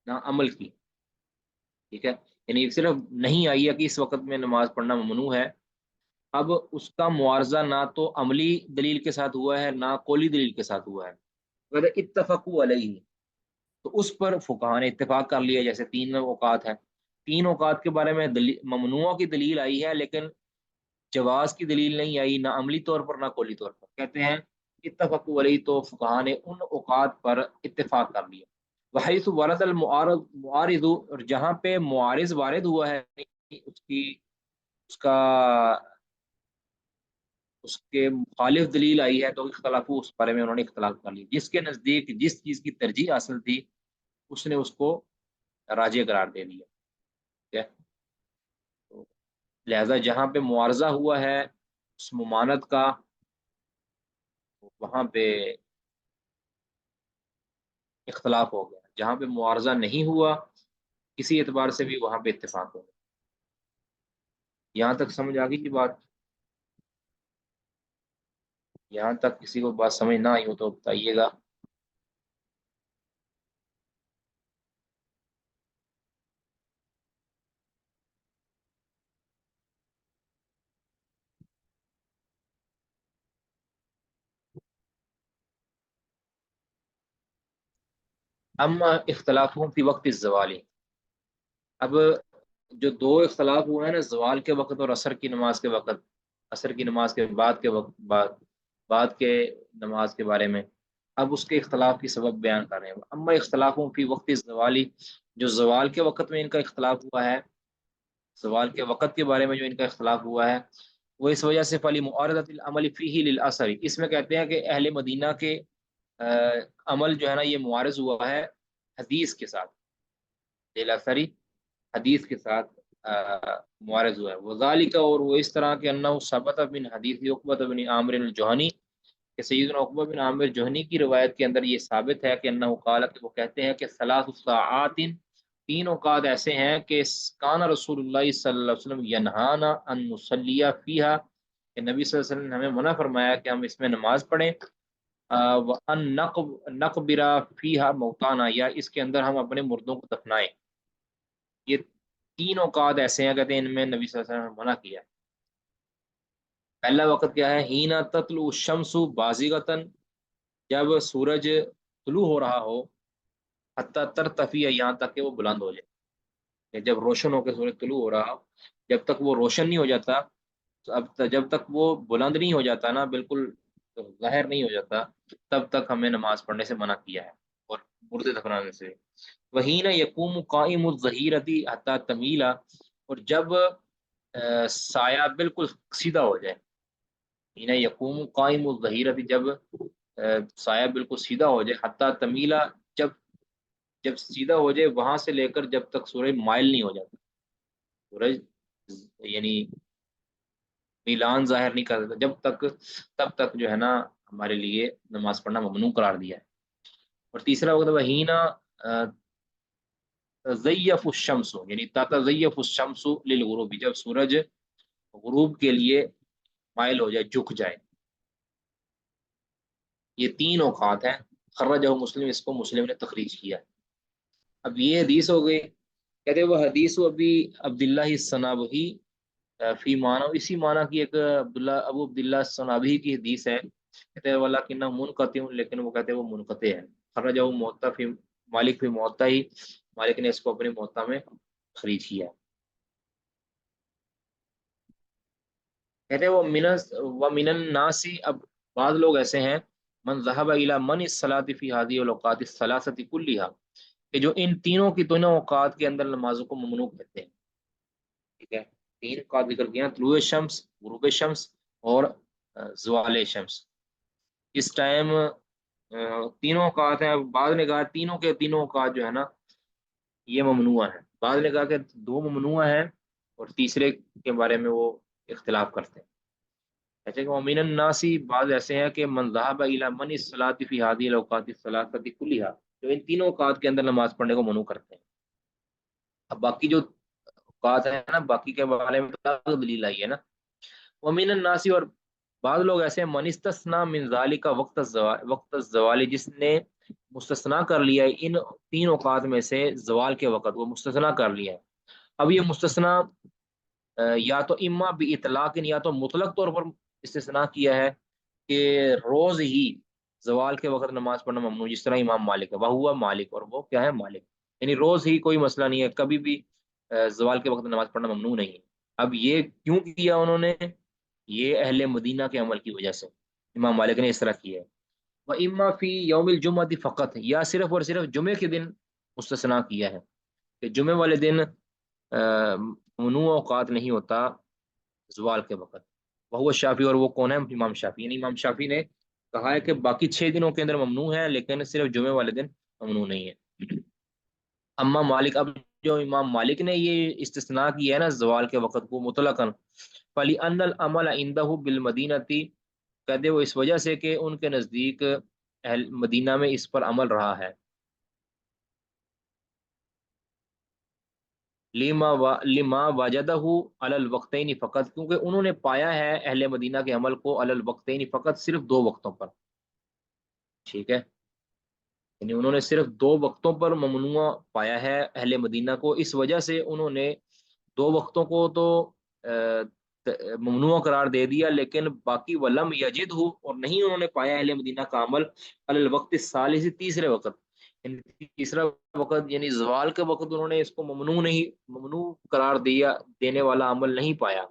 نہ عمل کی، ٹھیک ہے، یعنی صرف نہیں آئی ہے کہ اس وقت میں نماز پڑھنا ممنوع ہے، اب اس کا معارضہ نہ تو عملی دلیل کے ساتھ ہوا ہے نہ قولی دلیل کے ساتھ ہوا ہے، اگر اتفقوا علیہ، تو اس پر فقہا نے اتفاق کر لیا، جیسے 3 اوقات ہے، 3 اوقات کے بارے میں ممنوع کی دلیل آئی ہے لیکن جواز کی دلیل نہیں آئی، نہ عملی طور پر نہ قولی طور پر، کہتے ہیں اتفقوا علیہ، تو فقہا نے ان اوقات پر اتفاق کر لیا، وحیث ورد معارض، اور جہاں پہ معارض وارد ہوا ہے، اس کا اس کے مخالف دلیل آئی ہے، تو اختلاف اس بارے میں انہوں نے اختلاف کر لی، جس کے نزدیک جس چیز کی ترجیح حاصل تھی اس نے اس کو راجع قرار دے دیا، ٹھیک ہے، تو لہذا جہاں پہ معارضہ ہوا ہے اس ممانت کا، وہاں پہ اختلاف ہو گیا، جہاں پہ معارضہ نہیں ہوا کسی اعتبار سے بھی وہاں پہ اتفاق ہو گیا۔ یہاں تک سمجھ آ گئی کی بات؟ یہاں تک کسی کو بات سمجھ نہ آئی ہو تو بتائیے گا۔ اما اختلافوں فی وقت الزوالی، اب جو 2 اختلاف ہوئے ہیں نا زوال کے وقت اور عصر کی نماز کے وقت، عصر کی نماز کے بعد کے وقت، بعد کے نماز کے بارے میں، اب اس کے اختلاف کی سبب بیان کر رہے ہیں۔ اما اختلافوں فی وقت الزوالی، جو زوال کے وقت میں ان کا اختلاف ہوا ہے، زوال کے وقت کے بارے میں جو ان کا اختلاف ہوا ہے، وہ اس وجہ سے فلی معارضۃ العمل فیہ للعصر، اس میں کہتے ہیں کہ اہل مدینہ کے عمل جو ہے نا یہ معارض ہوا ہے حدیث کے ساتھ، للعصری، حدیث کے ساتھ معارض ہوا ہے، وذالک، اور وہ اس طرح کہ انہ ثبت من حدیث عقبہ بن عامر الجہنی، کہ سیدنا عقبہ بن عامر جوہنی کی روایت کے اندر یہ ثابت ہے کہ انہ قال، کہ وہ کہتے ہیں کہ 3 ساعات، 3 اوقات ایسے ہیں کہ کان رسول اللہ صلی اللہ علیہ وسلم ینہانا ان نصلی فیہا، کہ نبی صلی اللہ علیہ وسلم نے ہمیں منع فرمایا کہ ہم اس میں نماز پڑھیں، وَأَن نَقْبِرَ فِيهَا مَوْتَانَا، یا اس کے اندر ہم اپنے مردوں کو دفنائیں، یہ 3 اوقات ایسے ہیں کہتے ہیں ان میں نبی صلی اللہ علیہ وسلم نے منع کیا۔ پہلا وقت کیا ہے؟ ہینا تطلع الشمس بازغۃ، جب سورج طلوع ہو رہا ہو، حتی ترتفع، یہاں تک کہ وہ بلند ہو جائے، کہ جب روشن ہو کے سورج طلوع ہو رہا ہو، جب تک وہ روشن نہیں ہو جاتا، جب تک وہ بلند نہیں ہو جاتا نا، بالکل ظاہر نہیں ہو جاتا، تب تک ہمیں نماز پڑھنے سے منع کیا ہے اور مردے دفنانے سے۔ وہی نہ یقوم قائم الظہیرتی حتی تمیلا، اور جب سایہ بالکل سیدھا ہو جائے، ہینا یقوم قائم الظہیرتی، جب سایہ بالکل سیدھا ہو جائے، حتی تمیلا، جب سیدھا ہو جائے وہاں سے لے کر جب تک سورج مائل نہیں ہو جاتا، سورج یعنی میلان ظاہر نہیں کر دیتا، تب تک جو ہے نا ہمارے لیے نماز پڑھنا ممنوع قرار دیا ہے۔ اور تیسرا وقت وہینا تزیف الشمس، یعنی تتزیف الشمس للغروب، جب سورج غروب کے لیے مائل ہو جائے، جھک جائے، یہ 3 اوقات ہیں، خرجہ مسلم، اس کو مسلم نے تخریج کیا۔ اب یہ حدیث ہو گئی، کہتے ہیں وہ حدیث ابی عبداللہ الصنابحی فی معنی، اسی معنی کی ایک ابو عبداللہ الصنابحی کی حدیث ہے، کہتے ہیں ولکنہ منقطع، لیکن وہ کہتے ہیں وہ منقطع ہے، خرجہ موطا فی مالک فی موطا ہی، مالک نے اس کو اپنے موطا میں خریج کیا۔ کہتے ہیں وہ من الناس، اب بعض لوگ ایسے ہیں، من ذهب الى من الصلاۃ فی هذه الاوقات الثلاثه كلها، کہ جو ان تینوں اوقات کے اندر نمازوں کو ممنوع کہتے ہیں، ٹھیک ہے، 3 اوقات ذکر کیا، طلوع شمس، غروب شمس اور زوال شمس، اس ٹائم 3 اوقات ہیں، بعض نے کہا تینوں اوقات جو ہے نا یہ ممنوع ہے، بعض نے کہا کہ 2 ممنوع ہیں اور تیسرے کے بارے میں وہ اختلاف کرتے ہیں۔ ایسے کہ ومن الناس، بعض ایسے ہیں کہ من ذهب الى من الصلاۃ فی هذه الاوقات الثلاثه كلها، جو ان تینوں اوقات کے اندر نماز پڑھنے کو منوع کرتے ہیں، اب باقی جو اوقات ہے نا باقی کے بارے میں تو دلیل آئی ہے نا. ومن الناسی اور بعض لوگ ایسے ہیں من استثنا من ذالک وقت الزوال جس نے مستثنا کر لیا ہے ان تین اوقات میں سے زوال کے وقت وہ مستثنا کر لیا ہے. اب یہ مستثنا یا تو اما باطلاق یا تو مطلق طور پر استثنا کیا ہے کہ روز ہی زوال کے وقت نماز پڑھنا ممنوع جس طرح امام مالک ہے وہ ہوا مالک اور وہ کیا ہے مالک یعنی روز ہی کوئی مسئلہ نہیں ہے کبھی بھی زوال کے وقت نماز پڑھنا ممنوع نہیں ہے. اب یہ کیوں کیا انہوں نے یہ اہل مدینہ کے عمل کی وجہ سے امام مالک نے اس طرح کیا ہے. وہ اما فی یوم الجمعہ فقط یا صرف اور صرف جمعے کے دن مستثنا کیا ہے کہ جمعے والے دن ممنوع اوقات نہیں ہوتا زوال کے وقت. وہ شافی اور وہ کون ہے امام شافی یعنی امام شافی نے کہا ہے کہ باقی 6 دنوں کے اندر ممنوع ہے لیکن صرف جمعے والے دن ممنوع نہیں ہے. اما مالک اب جو امام مالک نے یہ استثناء کیا ہے نا زوال کے وقت کو مطلقاً فلی ان العمل عندہ بالمدینتی کہتے وہ اس وجہ سے کہ ان کے نزدیک اہل مدینہ میں اس پر عمل رہا ہے. لما وجدہ علی الوقتین فقط کیونکہ انہوں نے پایا ہے اہل مدینہ کے عمل کو علی الوقتین فقط صرف 2 وقتوں پر. ٹھیک ہے یعنی انہوں نے صرف 2 وقتوں پر ممنوع پایا ہے اہل مدینہ کو اس وجہ سے انہوں نے 2 وقتوں کو تو ممنوع قرار دے دیا لیکن باقی ولم یجد ہو اور نہیں انہوں نے پایا اہل مدینہ کا عمل علی الوقت الثالث تیسرے وقت یعنی تیسرا وقت یعنی زوال کے وقت انہوں نے اس کو ممنوع قرار دیا دینے والا عمل نہیں پایا.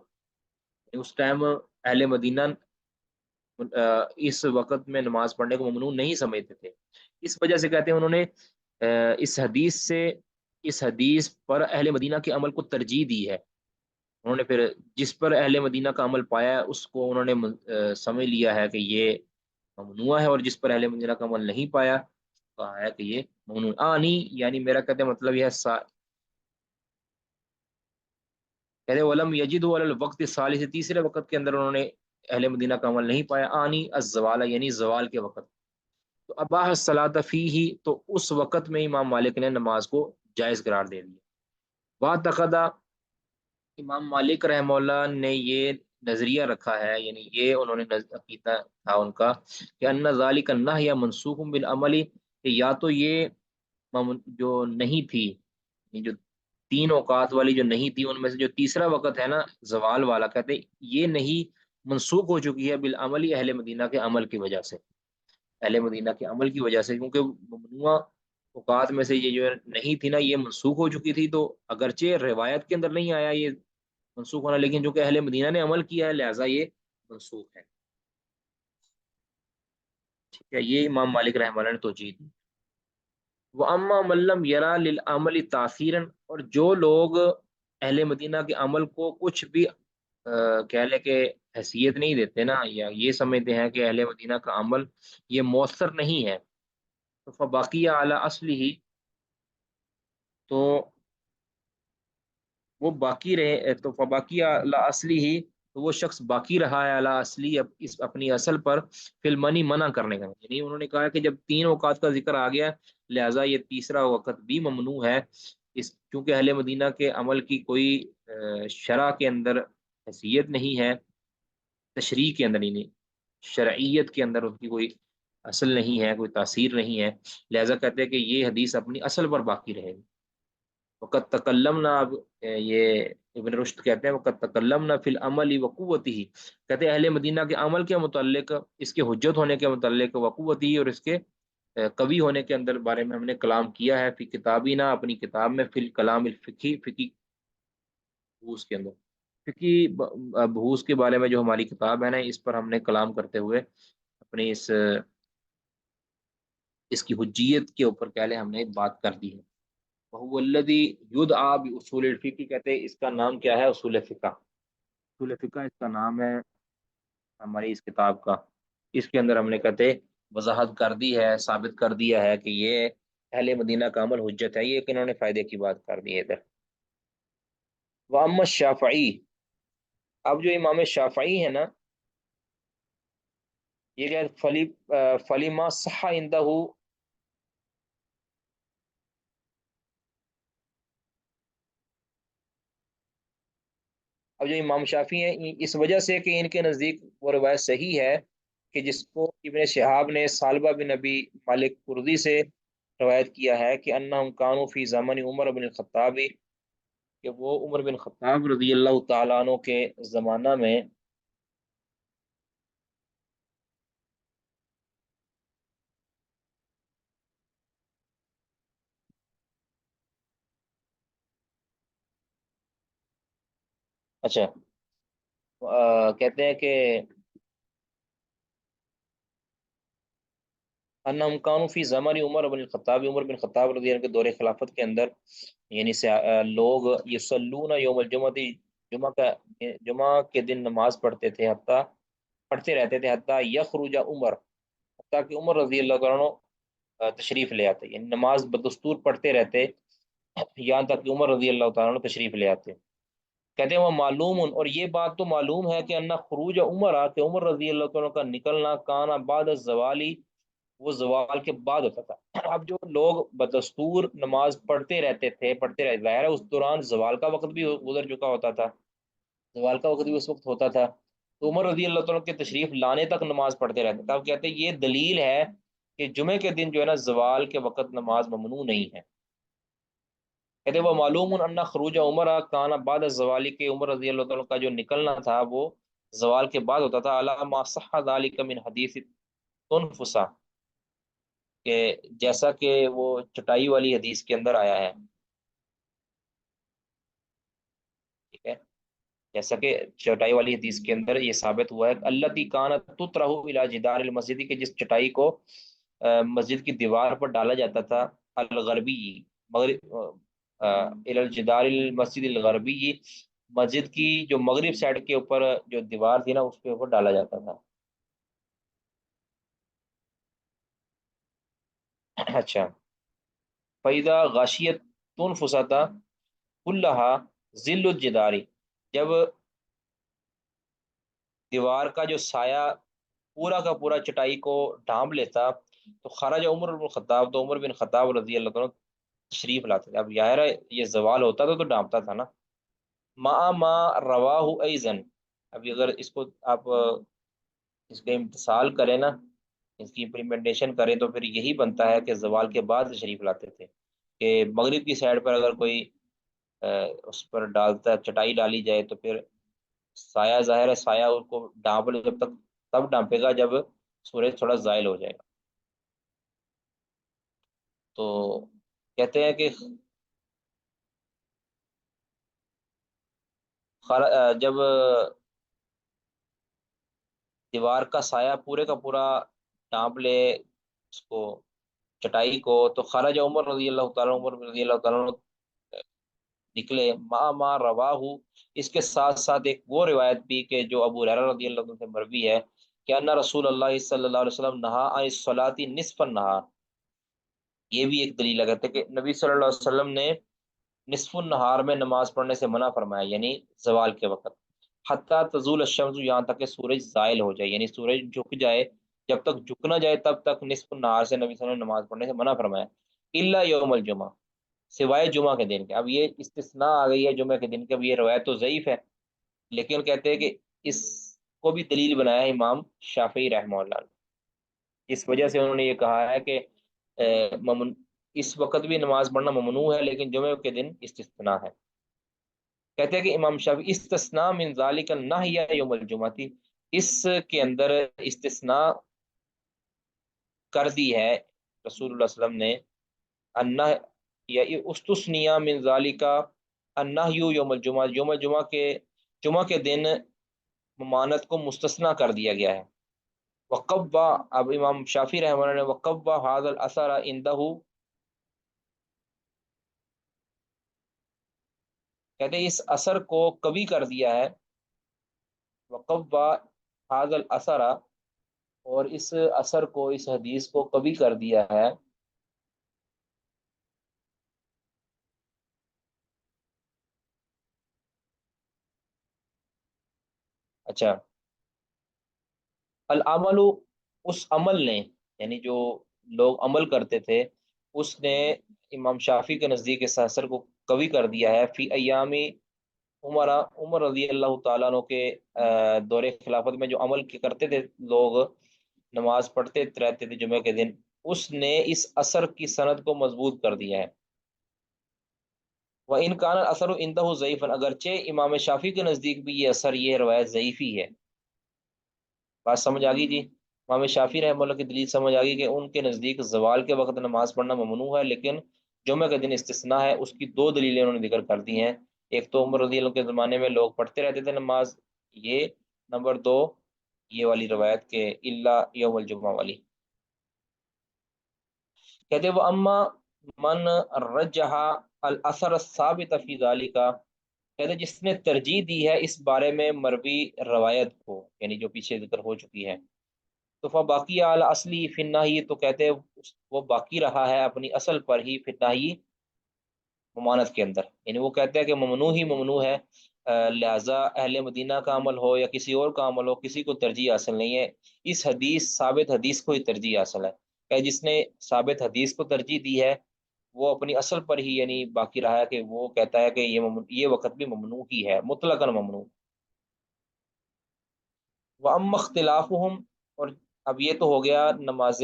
اس ٹائم اہل مدینہ اس وقت میں نماز پڑھنے کو ممنوع نہیں سمجھتے تھے. اس وجہ سے کہتے ہیں انہوں نے اس حدیث پر اہل مدینہ کے عمل کو ترجیح دی ہے. انہوں نے پھر جس پر اہل مدینہ کا عمل پایا ہے اس کو انہوں نے سمجھ لیا ہے کہ یہ ممنوع ہے اور جس پر اہل مدینہ کا عمل نہیں پایا کہا ہے کہ یہ ممنوع آنی یعنی میرا کہتے ہیں مطلب یہ ہے کہتے ولم یجد علی الوقت الثالث تیسرے وقت کے اندر انہوں نے اہل مدینہ کا عمل نہیں پایا آنی الزوال یعنی زوال کے وقت. تو اباح الصلاۃ فیہ تو اس وقت میں امام مالک نے نماز کو جائز قرار دے دیا. واعتقد امام مالک رحمہ اللہ نے یہ نظریہ رکھا ہے یعنی یہ انہوں نے عقیدہ تھا ان کا کہ ان ذالک النہی منسوخ بالعمل کہ یا تو یہ جو نہیں تھی جو 3 اوقات والی جو نہیں تھی ان میں سے جو تیسرا وقت ہے نا زوال والا کہتے یہ نہیں منسوخ ہو چکی ہے بالعمل اہل مدینہ کے عمل کی وجہ سے اہل مدینہ کے عمل کی وجہ سے کیونکہ ممنوع اوقات میں سے یہ جو نہیں تھی نا یہ منسوخ ہو چکی تھی. تو اگرچہ روایت کے اندر نہیں آیا یہ منسوخ ہونا لیکن جو کہ اہل مدینہ نے عمل کیا ہے لہٰذا یہ منسوخ ہے. ٹھیک ہے یہ امام مالک رحمہ اللہ نے توجیہ دی. وہ اما ملم یرا للعمل تاثیرا اور جو لوگ اہل مدینہ کے عمل کو کچھ بھی کہہ لے کہ حیثیت نہیں دیتے نا یا یہ سمجھتے ہیں کہ اہل مدینہ کا عمل یہ مؤثر نہیں ہے تو فباقی اعلی اصلی ہی تو وہ باقی رہے تو فباقی اعلی اصلی ہی تو وہ شخص باقی رہا ہے اعلی اصلی اس اپنی اصل پر فلمنی منع کرنے کا یعنی انہوں نے کہا کہ جب 3 اوقات کا ذکر آ گیا لہٰذا یہ تیسرا وقت بھی ممنوع ہے کیونکہ اہل مدینہ کے عمل کی کوئی شرع کے اندر حیثیت نہیں ہے تشریع کے اندر نہیں شرعیت کے اندر ان کی کوئی اصل نہیں ہے کوئی تاثیر نہیں ہے لہذا کہتے ہیں کہ یہ حدیث اپنی اصل پر باقی رہے گی. وقت تکلمنا اب یہ ابن رشد کہتے ہیں وقت تکلمنا فی العمل وقوتہ کہتے ہیں اہل مدینہ کے عمل کے متعلق اس کے حجت ہونے کے متعلق وقوتہ اور اس کے قوی ہونے کے اندر بارے میں ہم نے کلام کیا ہے فی کتابینا اپنی کتاب میں فی الکلام الفقہی فقی بحوث کے اندر فقی بحوث کے بارے میں جو ہماری کتاب ہے نا اس پر ہم نے کلام کرتے ہوئے اپنی اس کی حجیت کے اوپر کہہ لیں ہم نے بات کر دی ہے. وہ الذی یدعا باصول الفقہ کہتے ہیں اس کا نام کیا ہے اصول فقہ. اصول فقہ اس کا نام ہے ہماری اس کتاب کا. اس کے اندر ہم نے کہتے وضاحت کر دی ہے ثابت کر دیا ہے کہ یہ اہل مدینہ کا عمل حجت ہے یہ کہ انہوں نے فائدے کی بات کر دی ہے ادھر. واما الشافعی اب جو امام شافعی ہے نا یہ کہ فلیما صح عندہ اب جو امام شافعی ہیں اس وجہ سے کہ ان کے نزدیک وہ روایت صحیح ہے کہ جس کو ابن شہاب نے سالبہ بن نبی مالک کردی سے روایت کیا ہے کہ انہم کانوا فی زمن عمر بن الخطاب، کہ وہ عمر بن خطاب رضی اللہ تعالیٰ عنہ کے زمانہ میں اچھا کہتے ہیں کہ انہم کانوا فی زمان عمر بن الخطاب، عمر بن خطاب رضی اللہ عنہ کے دور خلافت کے اندر یعنی لوگ یصلون یوم الجمعہ، جمعہ کے دن نماز پڑھتے تھے، پڑھتے رہتے تھے حتیٰ یخرج عمر، حتیٰ کہ عمر رضی اللہ تعالیٰ عنہ تشریف لے آتے، یعنی نماز بدستور پڑھتے رہتے یہاں تک کہ عمر رضی اللہ تعالیٰ عنہ تشریف لے آتے۔ کہتے ہیں وہ معلوم، اور یہ بات تو معلوم ہے کہ انہ خروج عمر، کہ عمر رضی اللہ تعالیٰ عنہ کا نکلنا کانا بعد الزوالی، وہ زوال کے بعد ہوتا تھا۔ اب جو لوگ بدستور نماز پڑھتے رہتے تھے، ظاہر ہے اس دوران زوال کا وقت بھی گزر چکا ہوتا تھا، زوال کا وقت بھی اس وقت ہوتا تھا، تو عمر رضی اللہ تعالیٰ کے تشریف لانے تک نماز پڑھتے رہتے تھے۔ اب کہتے ہیں یہ دلیل ہے کہ جمعے کے دن جو ہے نا زوال کے وقت نماز ممنوع نہیں ہے۔ کہتے ہیں وہ معلوم ان خروج عمر کانا بعد الزوالی، کے عمر رضی اللہ تعالیٰ کا جو نکلنا تھا وہ زوال کے بعد ہوتا تھا، علی ما صح ذلك من حدیث تنفسا، کہ جیسا کہ وہ چٹائی والی حدیث کے اندر آیا ہے، ٹھیک ہے، جیسا کہ چٹائی والی حدیث کے اندر یہ ثابت ہوا ہے التی کانت تطرح الی جدار المسجد، کہ جس چٹائی کو مسجد کی دیوار پر ڈالا جاتا تھا، الغربی، مغرب، الی الجدار المسجد الغربی، مسجد کی جو مغرب سائڈ کے اوپر جو دیوار تھی نا اس کے اوپر ڈالا جاتا تھا۔ اچھا، فیضا غاشیت تنفسا کلہا ذل الجداری، جب دیوار کا جو سایہ پورا کا پورا چٹائی کو ڈھانپ لیتا تو خرج عمر بن خطاب، تو عمر بن خطاب رضی اللہ عنہ تشریف لاتے تھے۔ اب ظاہر ہے یہ زوال ہوتا تو ڈھانپتا تھا نا۔ ما رواہ ایزن، ابھی اگر اس کو آپ اس کا امتثال کریں نا، اس کی امپلیمنٹیشن کریں تو پھر یہی بنتا ہے کہ زوال کے بعد تشریف لاتے تھے، کہ مغرب کی سائڈ پر اگر کوئی اس پر ڈالتا چٹائی ڈالی جائے تو پھر سایہ، ظاہر ہے سایہ اس کو ڈانپ لے، جب تک تب ڈانپے گا جب سورج تھوڑا زائل ہو جائے گا۔ تو کہتے ہیں کہ جب دیوار کا سایہ پورے کا پورا ڈانپ لے اس کو، چٹائی کو، تو خرج عمر رضی اللہ تعالیٰ، عمر رضی اللہ تعالیٰ نکلے، ما رواہ، اس کے ساتھ ساتھ ایک وہ روایت بھی کہ جو ابو ہریرہ رضی اللہ عنہ سے مروی ہے کہ ان رسول اللہ صلی اللہ علیہ وسلم نہا عن الصلاۃ نصف النہار، یہ بھی ایک دلیل لگاتے کہ نبی صلی اللہ علیہ وسلم نے نصف النہار میں نماز پڑھنے سے منع فرمایا، یعنی زوال کے وقت، حتیٰ تزول الشمس، یہاں تک کہ سورج زائل ہو جائے، یعنی سورج جھک جائے، جب تک جھک نہ جائے تب تک نصف النہار سے نبی صلی اللہ علیہ وسلم نے نماز پڑھنے سے منع فرمایا، الا یوم الجمعہ، سوائے جمعہ کے دن کے۔ اب یہ استثناء آ گئی ہے جمعہ کے دن کے، اب یہ روایت تو ضعیف ہے، لیکن کہتے ہیں کہ اس کو بھی دلیل بنایا ہے امام شافعی رحمہ اللہ نے، اس وجہ سے انہوں نے یہ کہا ہے کہ اس وقت بھی نماز پڑھنا ممنوع ہے لیکن جمعہ کے دن استثناء ہے۔ کہتے ہیں کہ امام شافعی استثناء من ذالک النہی یوم الجمعہ، اس کے اندر استثناء کر دی ہے رسول اللہ صلی اللہ علیہ وسلم نے، انہ یا استثنیہ من ذالک النہی یوم الجمعہ، یوم جمعہ کے دن ممانت کو مستثنیٰ کر دیا گیا ہے۔ وقبہ، اب امام شافعی رحمہ اللہ نے وقبہ ھذا الاثر عندہ، کہتے ہیں اس اثر کو کبھی کر دیا ہے، وقبہ ھذا الاثر، اور اس اثر کو، اس حدیث کو کبھی کر دیا ہے، اچھا، العمل، اس عمل نے، یعنی جو لوگ عمل کرتے تھے اس نے امام شافعی کے نزدیک اس اثر کو قوی کر دیا ہے، فی ایام عمر رضی اللہ تعالیٰ عنہ کے دور خلافت میں جو عمل کرتے تھے لوگ، نماز پڑھتے رہتے تھے جمعہ کے دن، اس نے اس اثر کی سند کو مضبوط کر دیا ہے۔ وَإِنْ كَانَ الْأَثَرُ عِنْدَهُ ضَعِيفًا، اگرچہ امام شافعی کے نزدیک بھی یہ اثر، یہ روایت ضعیفی ہے۔ بات سمجھ آ گئی جی؟ امام شافعی رحمہ اللہ کی دلیل سمجھ آ گئی کہ ان کے نزدیک زوال کے وقت نماز پڑھنا ممنوع ہے، لیکن جمعہ کے دن استثناء ہے۔ اس کی دو دلیلیں انہوں نے ذکر کر دی ہیں، ایک تو عمر رضی اللہ کے زمانے میں لوگ پڑھتے رہتے تھے نماز، یہ نمبر دو یہ والی روایت کے اللہ یوم الجمعہ والی۔ کہتے وہ اما من رجح الاثر الثابت فی ذالک، کہتے جس نے ترجیح دی ہے اس بارے میں مروی روایت کو، یعنی جو پیچھے ذکر ہو چکی ہے، تو فباقی علی اصلی فی النہی، تو کہتے وہ باقی رہا ہے اپنی اصل پر ہی، فی النہی ممانعت کے اندر، یعنی وہ کہتے ہیں کہ ممنوع ہی ممنوع ہے، لہذا اہل مدینہ کا عمل ہو یا کسی اور کا عمل ہو، کسی کو ترجیح حاصل نہیں ہے، اس حدیث ثابت حدیث کو ہی ترجیح حاصل ہے، کہ جس نے ثابت حدیث کو ترجیح دی ہے وہ اپنی اصل پر ہی یعنی باقی رہا ہے، کہ وہ کہتا ہے کہ یہ وقت بھی ممنوع ہی ہے، مطلقاً ممنوع۔ وَأَمَّا اخْتِلَافُهُمْ، اور اب یہ تو ہو گیا نماز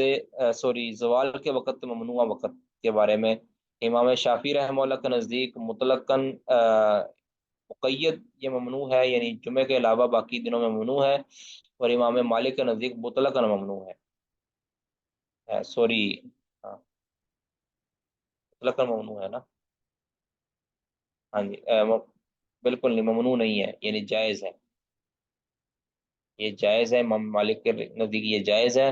زوال کے وقت ممنوع وقت کے بارے میں۔ امام شافعی رحمہ اللہ کے نزدیک مطلقاً مقید یہ ممنوع ہے، یعنی جمعے کے علاوہ باقی دنوں میں ممنوع ہے، اور امام مالک کے نزدیک مطلقاً ممنوع ہے، ہاں مطلقاً ممنوع ہے نا، ہاں جی بالکل نہیں، ممنوع نہیں ہے، یعنی جائز ہے، یہ جائز ہے، امام مالک کے نزدیک یہ جائز ہے،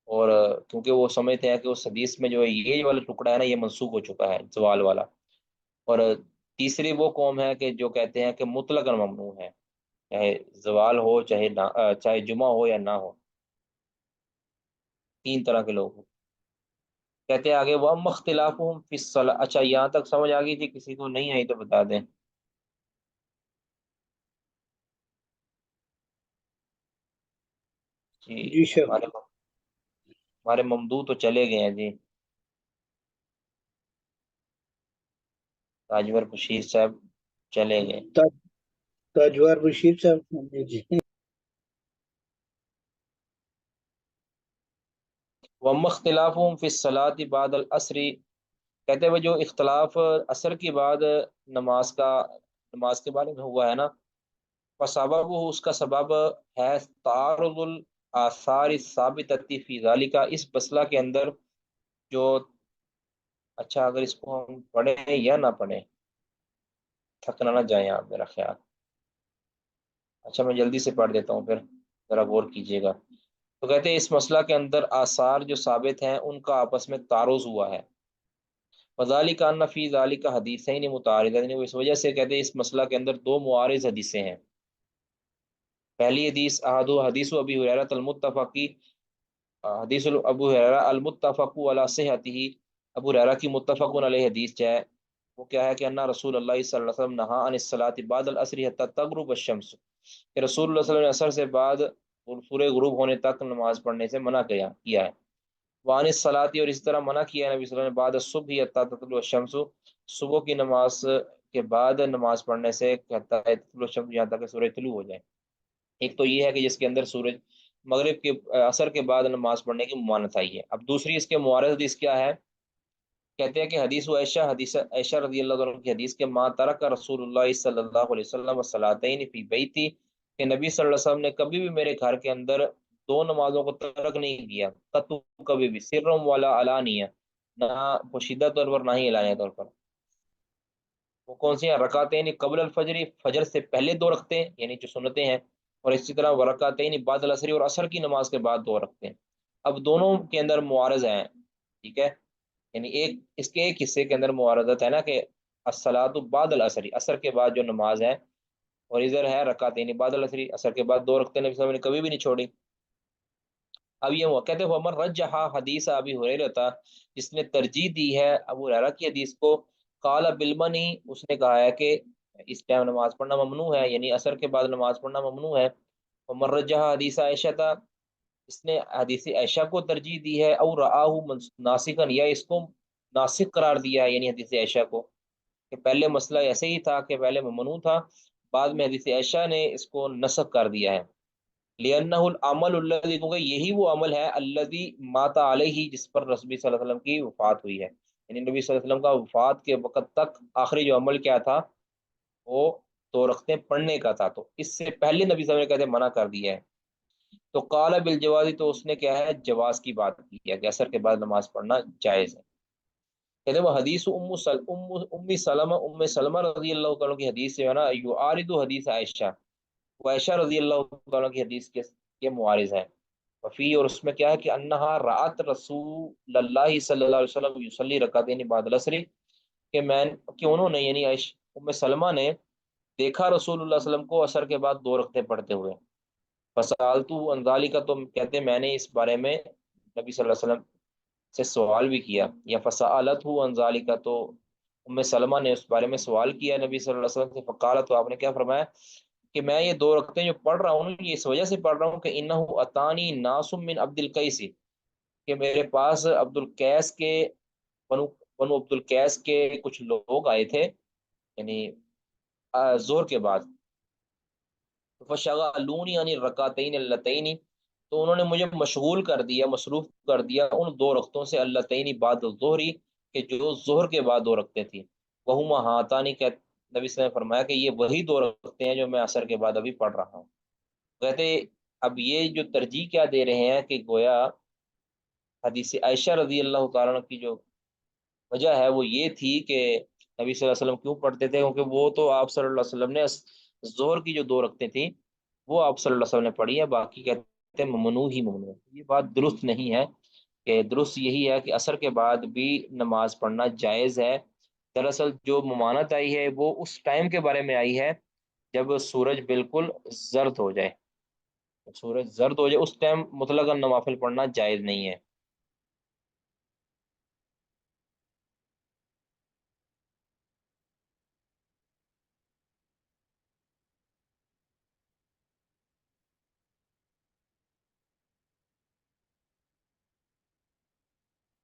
اور کیونکہ وہ سمجھتے ہیں کہ اس حدیث میں جو ہے یہ والا ٹکڑا ہے نا، یہ منسوخ ہو چکا ہے زوال والا۔ اور تیسری وہ قوم ہے کہ جو کہتے ہیں کہ مطلقاً ممنوع ہے، چاہے زوال ہو، چاہے جمعہ ہو یا نہ ہو، تین طرح کے لوگ ہیں۔ کہتے ہیں آگے وہ اختلافہم فی الصلاۃ، اچھا یہاں تک سمجھ آ گئی تھی؟ کسی کو نہیں آئی تو بتا دیں۔ جی جی شیخ۔ ہمارے ممدوح تو چلے گئے ہیں جی، تاجور بشیر صاحب چلے گئے۔ تاجوار بشیر صاحب جی۔ وَأَمَّا اخْتِلَافُهُمْ فِي الصَّلَاةِ بَعْدَ الْعَصْرِ، کہتے ہیں وہ جو اختلاف عصر کے بعد نماز کے بارے میں ہوا ہے نا، فسبب اس کا سبب ہے تعارض الآثار الثابتۃ فی ذالک، اس مسئلہ کے اندر جو، اچھا اگر اس کو ہم پڑھیں یا نہ پڑھیں، تھکنا نہ جائیں آپ میرا خیال، اچھا میں جلدی سے پڑھ دیتا ہوں، پھر ذرا غور کیجیے گا۔ تو کہتے ہیں اس مسئلہ کے اندر آثار جو ثابت ہیں ان کا آپس میں تعارض ہوا ہے، وذالک ان فی ذالک حدیثین متعارضتین، اس وجہ سے کہتے ہیں اس مسئلہ کے اندر دو معارض حدیثیں ہیں۔ پہلی حدیث حدیث ابی ہریرہ المتفقی، حدیث ابو ہریرہ المتفق علی صحتہ، ابو ہریرہ کی متفق علیہ حدیث ہے، وہ کیا ہے کہ ان رسول اللہ صلی اللہ علیہ وسلم نہا عن الصلاۃ بعد العصر حتی تغرب الشمس، کہ رسول اللہ صلی اللہ علیہ وسلم نے عصر سے بعد سورج غروب ہونے تک نماز پڑھنے سے منع کیا ہے۔ وعن الصلاۃ، اور اس طرح منع کیا ہے نبی صلی اللہ علیہ وسلم بعد الصبح حتی تطلع الشمس، صبح کی نماز کے بعد نماز پڑھنے سے حتی تطلع الشمس، یہاں تک کہ سورج طلوع ہو جائے۔ ایک تو یہ ہے کہ جس کے اندر سورج مغرب کے عصر کے بعد نماز پڑھنے کی ممانعت آئی ہے۔ اب دوسری اس کے معارض حدیث کیا ہے؟ کہتے ہیں کہ حدیث حدیث عائشہ رضی اللہ عنہ کی حدیث کے ما ترک رسول اللہ صلی اللہ علیہ وسلم صلاتین فی بیتی، کہ نبی صلی اللہ علیہ وسلم نے کبھی بھی میرے گھر کے اندر دو نمازوں کو ترک نہیں کیا، قطع، کبھی بھی، سرم والا علانیہ، نہ پوشیدہ طور پر نہ ہی علانیہ طور پر۔ وہ کون سی ہیں؟ رکعتین قبل الفجر، فجر سے پہلے دو رکھتے ہیں یعنی جو سنتیں ہیں، اور اسی طرح ورکعتین بعد العصر، اور عصر کی نماز کے بعد دو رکھتے ہیں۔ اب دونوں کے اندر معارض ہیں، ٹھیک ہے، یعنی اس کے ایک حصے کے اندر معارضت ہے نا، کہ الصلاۃ بعد العصر، عصر کے بعد جو نماز ہے، اور ادھر ہے رکعتین بعد العصر، عصر کے بعد دو رکھتے ہیں، نبی صلی اللہ علیہ وسلم نے کبھی بھی نہیں چھوڑی۔ اب یہ کہتے ہیں عمر رجح حدیث ابی ہریرہ، جس نے ترجیح دی ہے ابو ہریرہ کی حدیث کو، قال بالمنی، اس نے کہا ہے کہ اس ٹائم نماز پڑھنا ممنوع ہے، یعنی عصر کے بعد نماز پڑھنا ممنوع ہے۔ عمر رجح حدیث عائشہ، اس نے حدیث عائشہ کو ترجیح دی ہے، اور رآہ ناسخا، یا اس کو ناسخ قرار دیا ہے، یعنی حدیث عائشہ کو، کہ پہلے مسئلہ ایسے ہی تھا کہ پہلے ممنوع تھا، بعد میں حدیث عائشہ نے اس کو نسخ کر دیا ہے۔ لِأَنَّهُ الْعَمَلُ الَّذِي، کیونکہ یہی وہ عمل ہے الذي مات علیہ، جس پر رسول صلی اللہ علیہ وسلم کی وفات ہوئی ہے، یعنی نبی صلی اللہ علیہ وسلم کا وفات کے وقت تک آخری جو عمل کیا تھا وہ 2 رکعتیں پڑھنے کا تھا، تو اس سے پہلے نبی صلی اللہ علیہ وسلم نے کہتے منع کر دیا ہے۔ تو قال بالجواز، تو اس نے کیا ہے جواز کی بات کی ہے کہ عصر کے بعد نماز پڑھنا جائز ہے۔ کہتے ہیں وہ حدیث ام سلمہ رضی اللہ تعالیٰ کی حدیث سے ہے نا، یعارض حدیث عائشہ، وہ عائشہ رضی اللہ تعالیٰ کی حدیث کے معارض ہے۔ وفی، اور اس میں کیا ہے کہ انہا رات رسول اللہ صلی اللہ علیہ وسلم یصلی رکعتین بعد العصر، کہ انہوں نے یعنی ام سلمہ نے دیکھا رسول اللہ صلی اللہ علیہ وسلم کو عصر کے بعد 2 رکعتیں پڑھتے ہوئے۔ فسالتو عن ذالک، تو کہتے ہیں میں نے اس بارے میں نبی صلی اللہ علیہ وسلم سے سوال بھی کیا، یا فسالتہ عن ذالک، تو ام سلمہ نے اس بارے میں سوال کیا نبی صلی اللہ علیہ وسلم سے، فقالت، تو آپ نے کیا فرمایا کہ میں یہ 2 رکعتیں جو پڑھ رہا ہوں یہ اس وجہ سے پڑھ رہا ہوں کہ انہ اتانی ناس من عبد القیس، کہ میرے پاس عبد القیس کے بنو عبد القیس کے کچھ لوگ آئے تھے، یعنی ظہر کے بعد، فشغلونی عن الرکعتین اللتین، تو انہوں نے مجھے مشغول کر دیا، مصروف کر دیا ان 2 رکعتوں سے، اللتین بعد الظہری، کہ جو ظہر کے بعد 2 رکعتیں تھیں، وہما ہاتانی، کہ نبی صلی اللہ علیہ وسلم نے فرمایا کہ یہ وہی 2 رکعتیں ہیں جو میں عصر کے بعد ابھی پڑھ رہا ہوں۔ کہتے اب یہ جو ترجیح کیا دے رہے ہیں کہ گویا حدیث عائشہ رضی اللہ تعالیٰ عنہ کی جو وجہ ہے وہ یہ تھی کہ نبی صلی اللہ علیہ وسلم کیوں پڑھتے تھے، کیونکہ وہ تو آپ صلی اللہ علیہ وسلم نے ظہر کی جو 2 رکعتیں تھیں وہ آپ صلی اللہ علیہ وسلم نے پڑھی ہے، باقی کہتے ہیں ممنوع ہی ممنوع۔ یہ بات درست نہیں ہے، کہ درست یہی ہے کہ عصر کے بعد بھی نماز پڑھنا جائز ہے۔ دراصل جو ممانعت آئی ہے وہ اس ٹائم کے بارے میں آئی ہے جب سورج بالکل زرد ہو جائے، سورج زرد ہو جائے اس ٹائم مطلقاً نوافل پڑھنا جائز نہیں ہے۔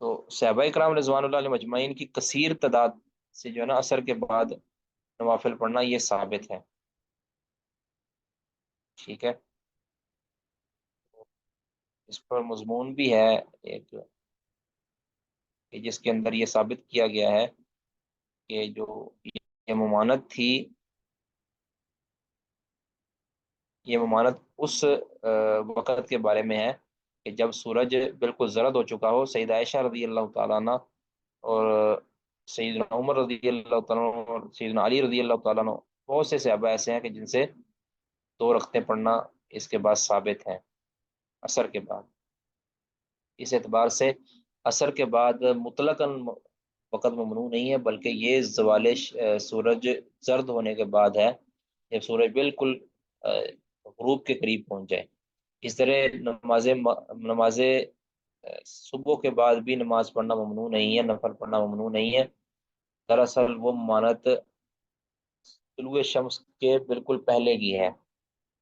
تو صحابہ کرام رضوان اللہ علیہ مجمعین کی کثیر تعداد سے جو ہے نا عصر کے بعد نوافل پڑھنا یہ ثابت ہے، ٹھیک ہے۔ اس پر مضمون بھی ہے ایک، کہ جس کے اندر یہ ثابت کیا گیا ہے کہ جو یہ ممانعت تھی، یہ ممانعت اس وقت کے بارے میں ہے کہ جب سورج بالکل زرد ہو چکا ہو۔ سیدہ عائشہ رضی اللہ تعالیٰ عنہ اور سیدنا عمر رضی اللہ تعالیٰ عنہ اور سیدنا علی رضی اللہ تعالیٰ عنہ، بہت سے صحابہ ایسے ہیں کہ جن سے 2 رکعتیں پڑھنا اس کے بعد ثابت ہے عصر کے بعد۔ اس اعتبار سے عصر کے بعد مطلقاً وقت ممنوع نہیں ہے، بلکہ یہ زوال سورج زرد ہونے کے بعد ہے، جب سورج بالکل غروب کے قریب پہنچ جائے۔ اس طرح نماز صبح کے بعد بھی نماز پڑھنا ممنوع نہیں ہے، نفل پڑھنا ممنوع نہیں ہے۔ دراصل وہ ممانعت طلوع شمس کے بالکل پہلے کی ہے،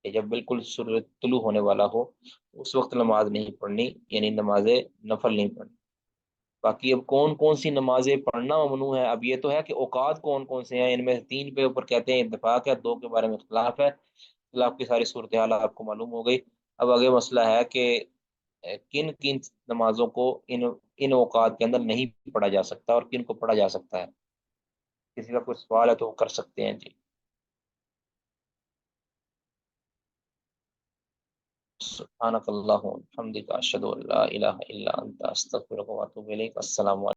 کہ جب بالکل سورج طلوع ہونے والا ہو اس وقت نماز نہیں پڑھنی، یعنی نماز نفل نہیں پڑھنی۔ باقی اب کون کون سی نمازیں پڑھنا ممنوع ہے، اب یہ تو ہے کہ اوقات کون کون سے ہیں، ان میں 3 پہ اوپر کہتے ہیں اتفاق ہے، 2 کے بارے میں اختلاف ہے۔ اختلاف کی ساری صورتحال آپ کو معلوم ہو گئی۔ اب آگے مسئلہ ہے کہ کن کن نمازوں کو ان اوقات کے اندر نہیں پڑھا جا سکتا اور کن کو پڑھا جا سکتا ہے۔ کسی کا کوئی سوال ہے تو وہ کر سکتے ہیں جی۔ سبحانک اللہم و بحمدک، اشہد ان لا الہ الا انت، استغفرک و اتوب الیک۔ السلام علیکم۔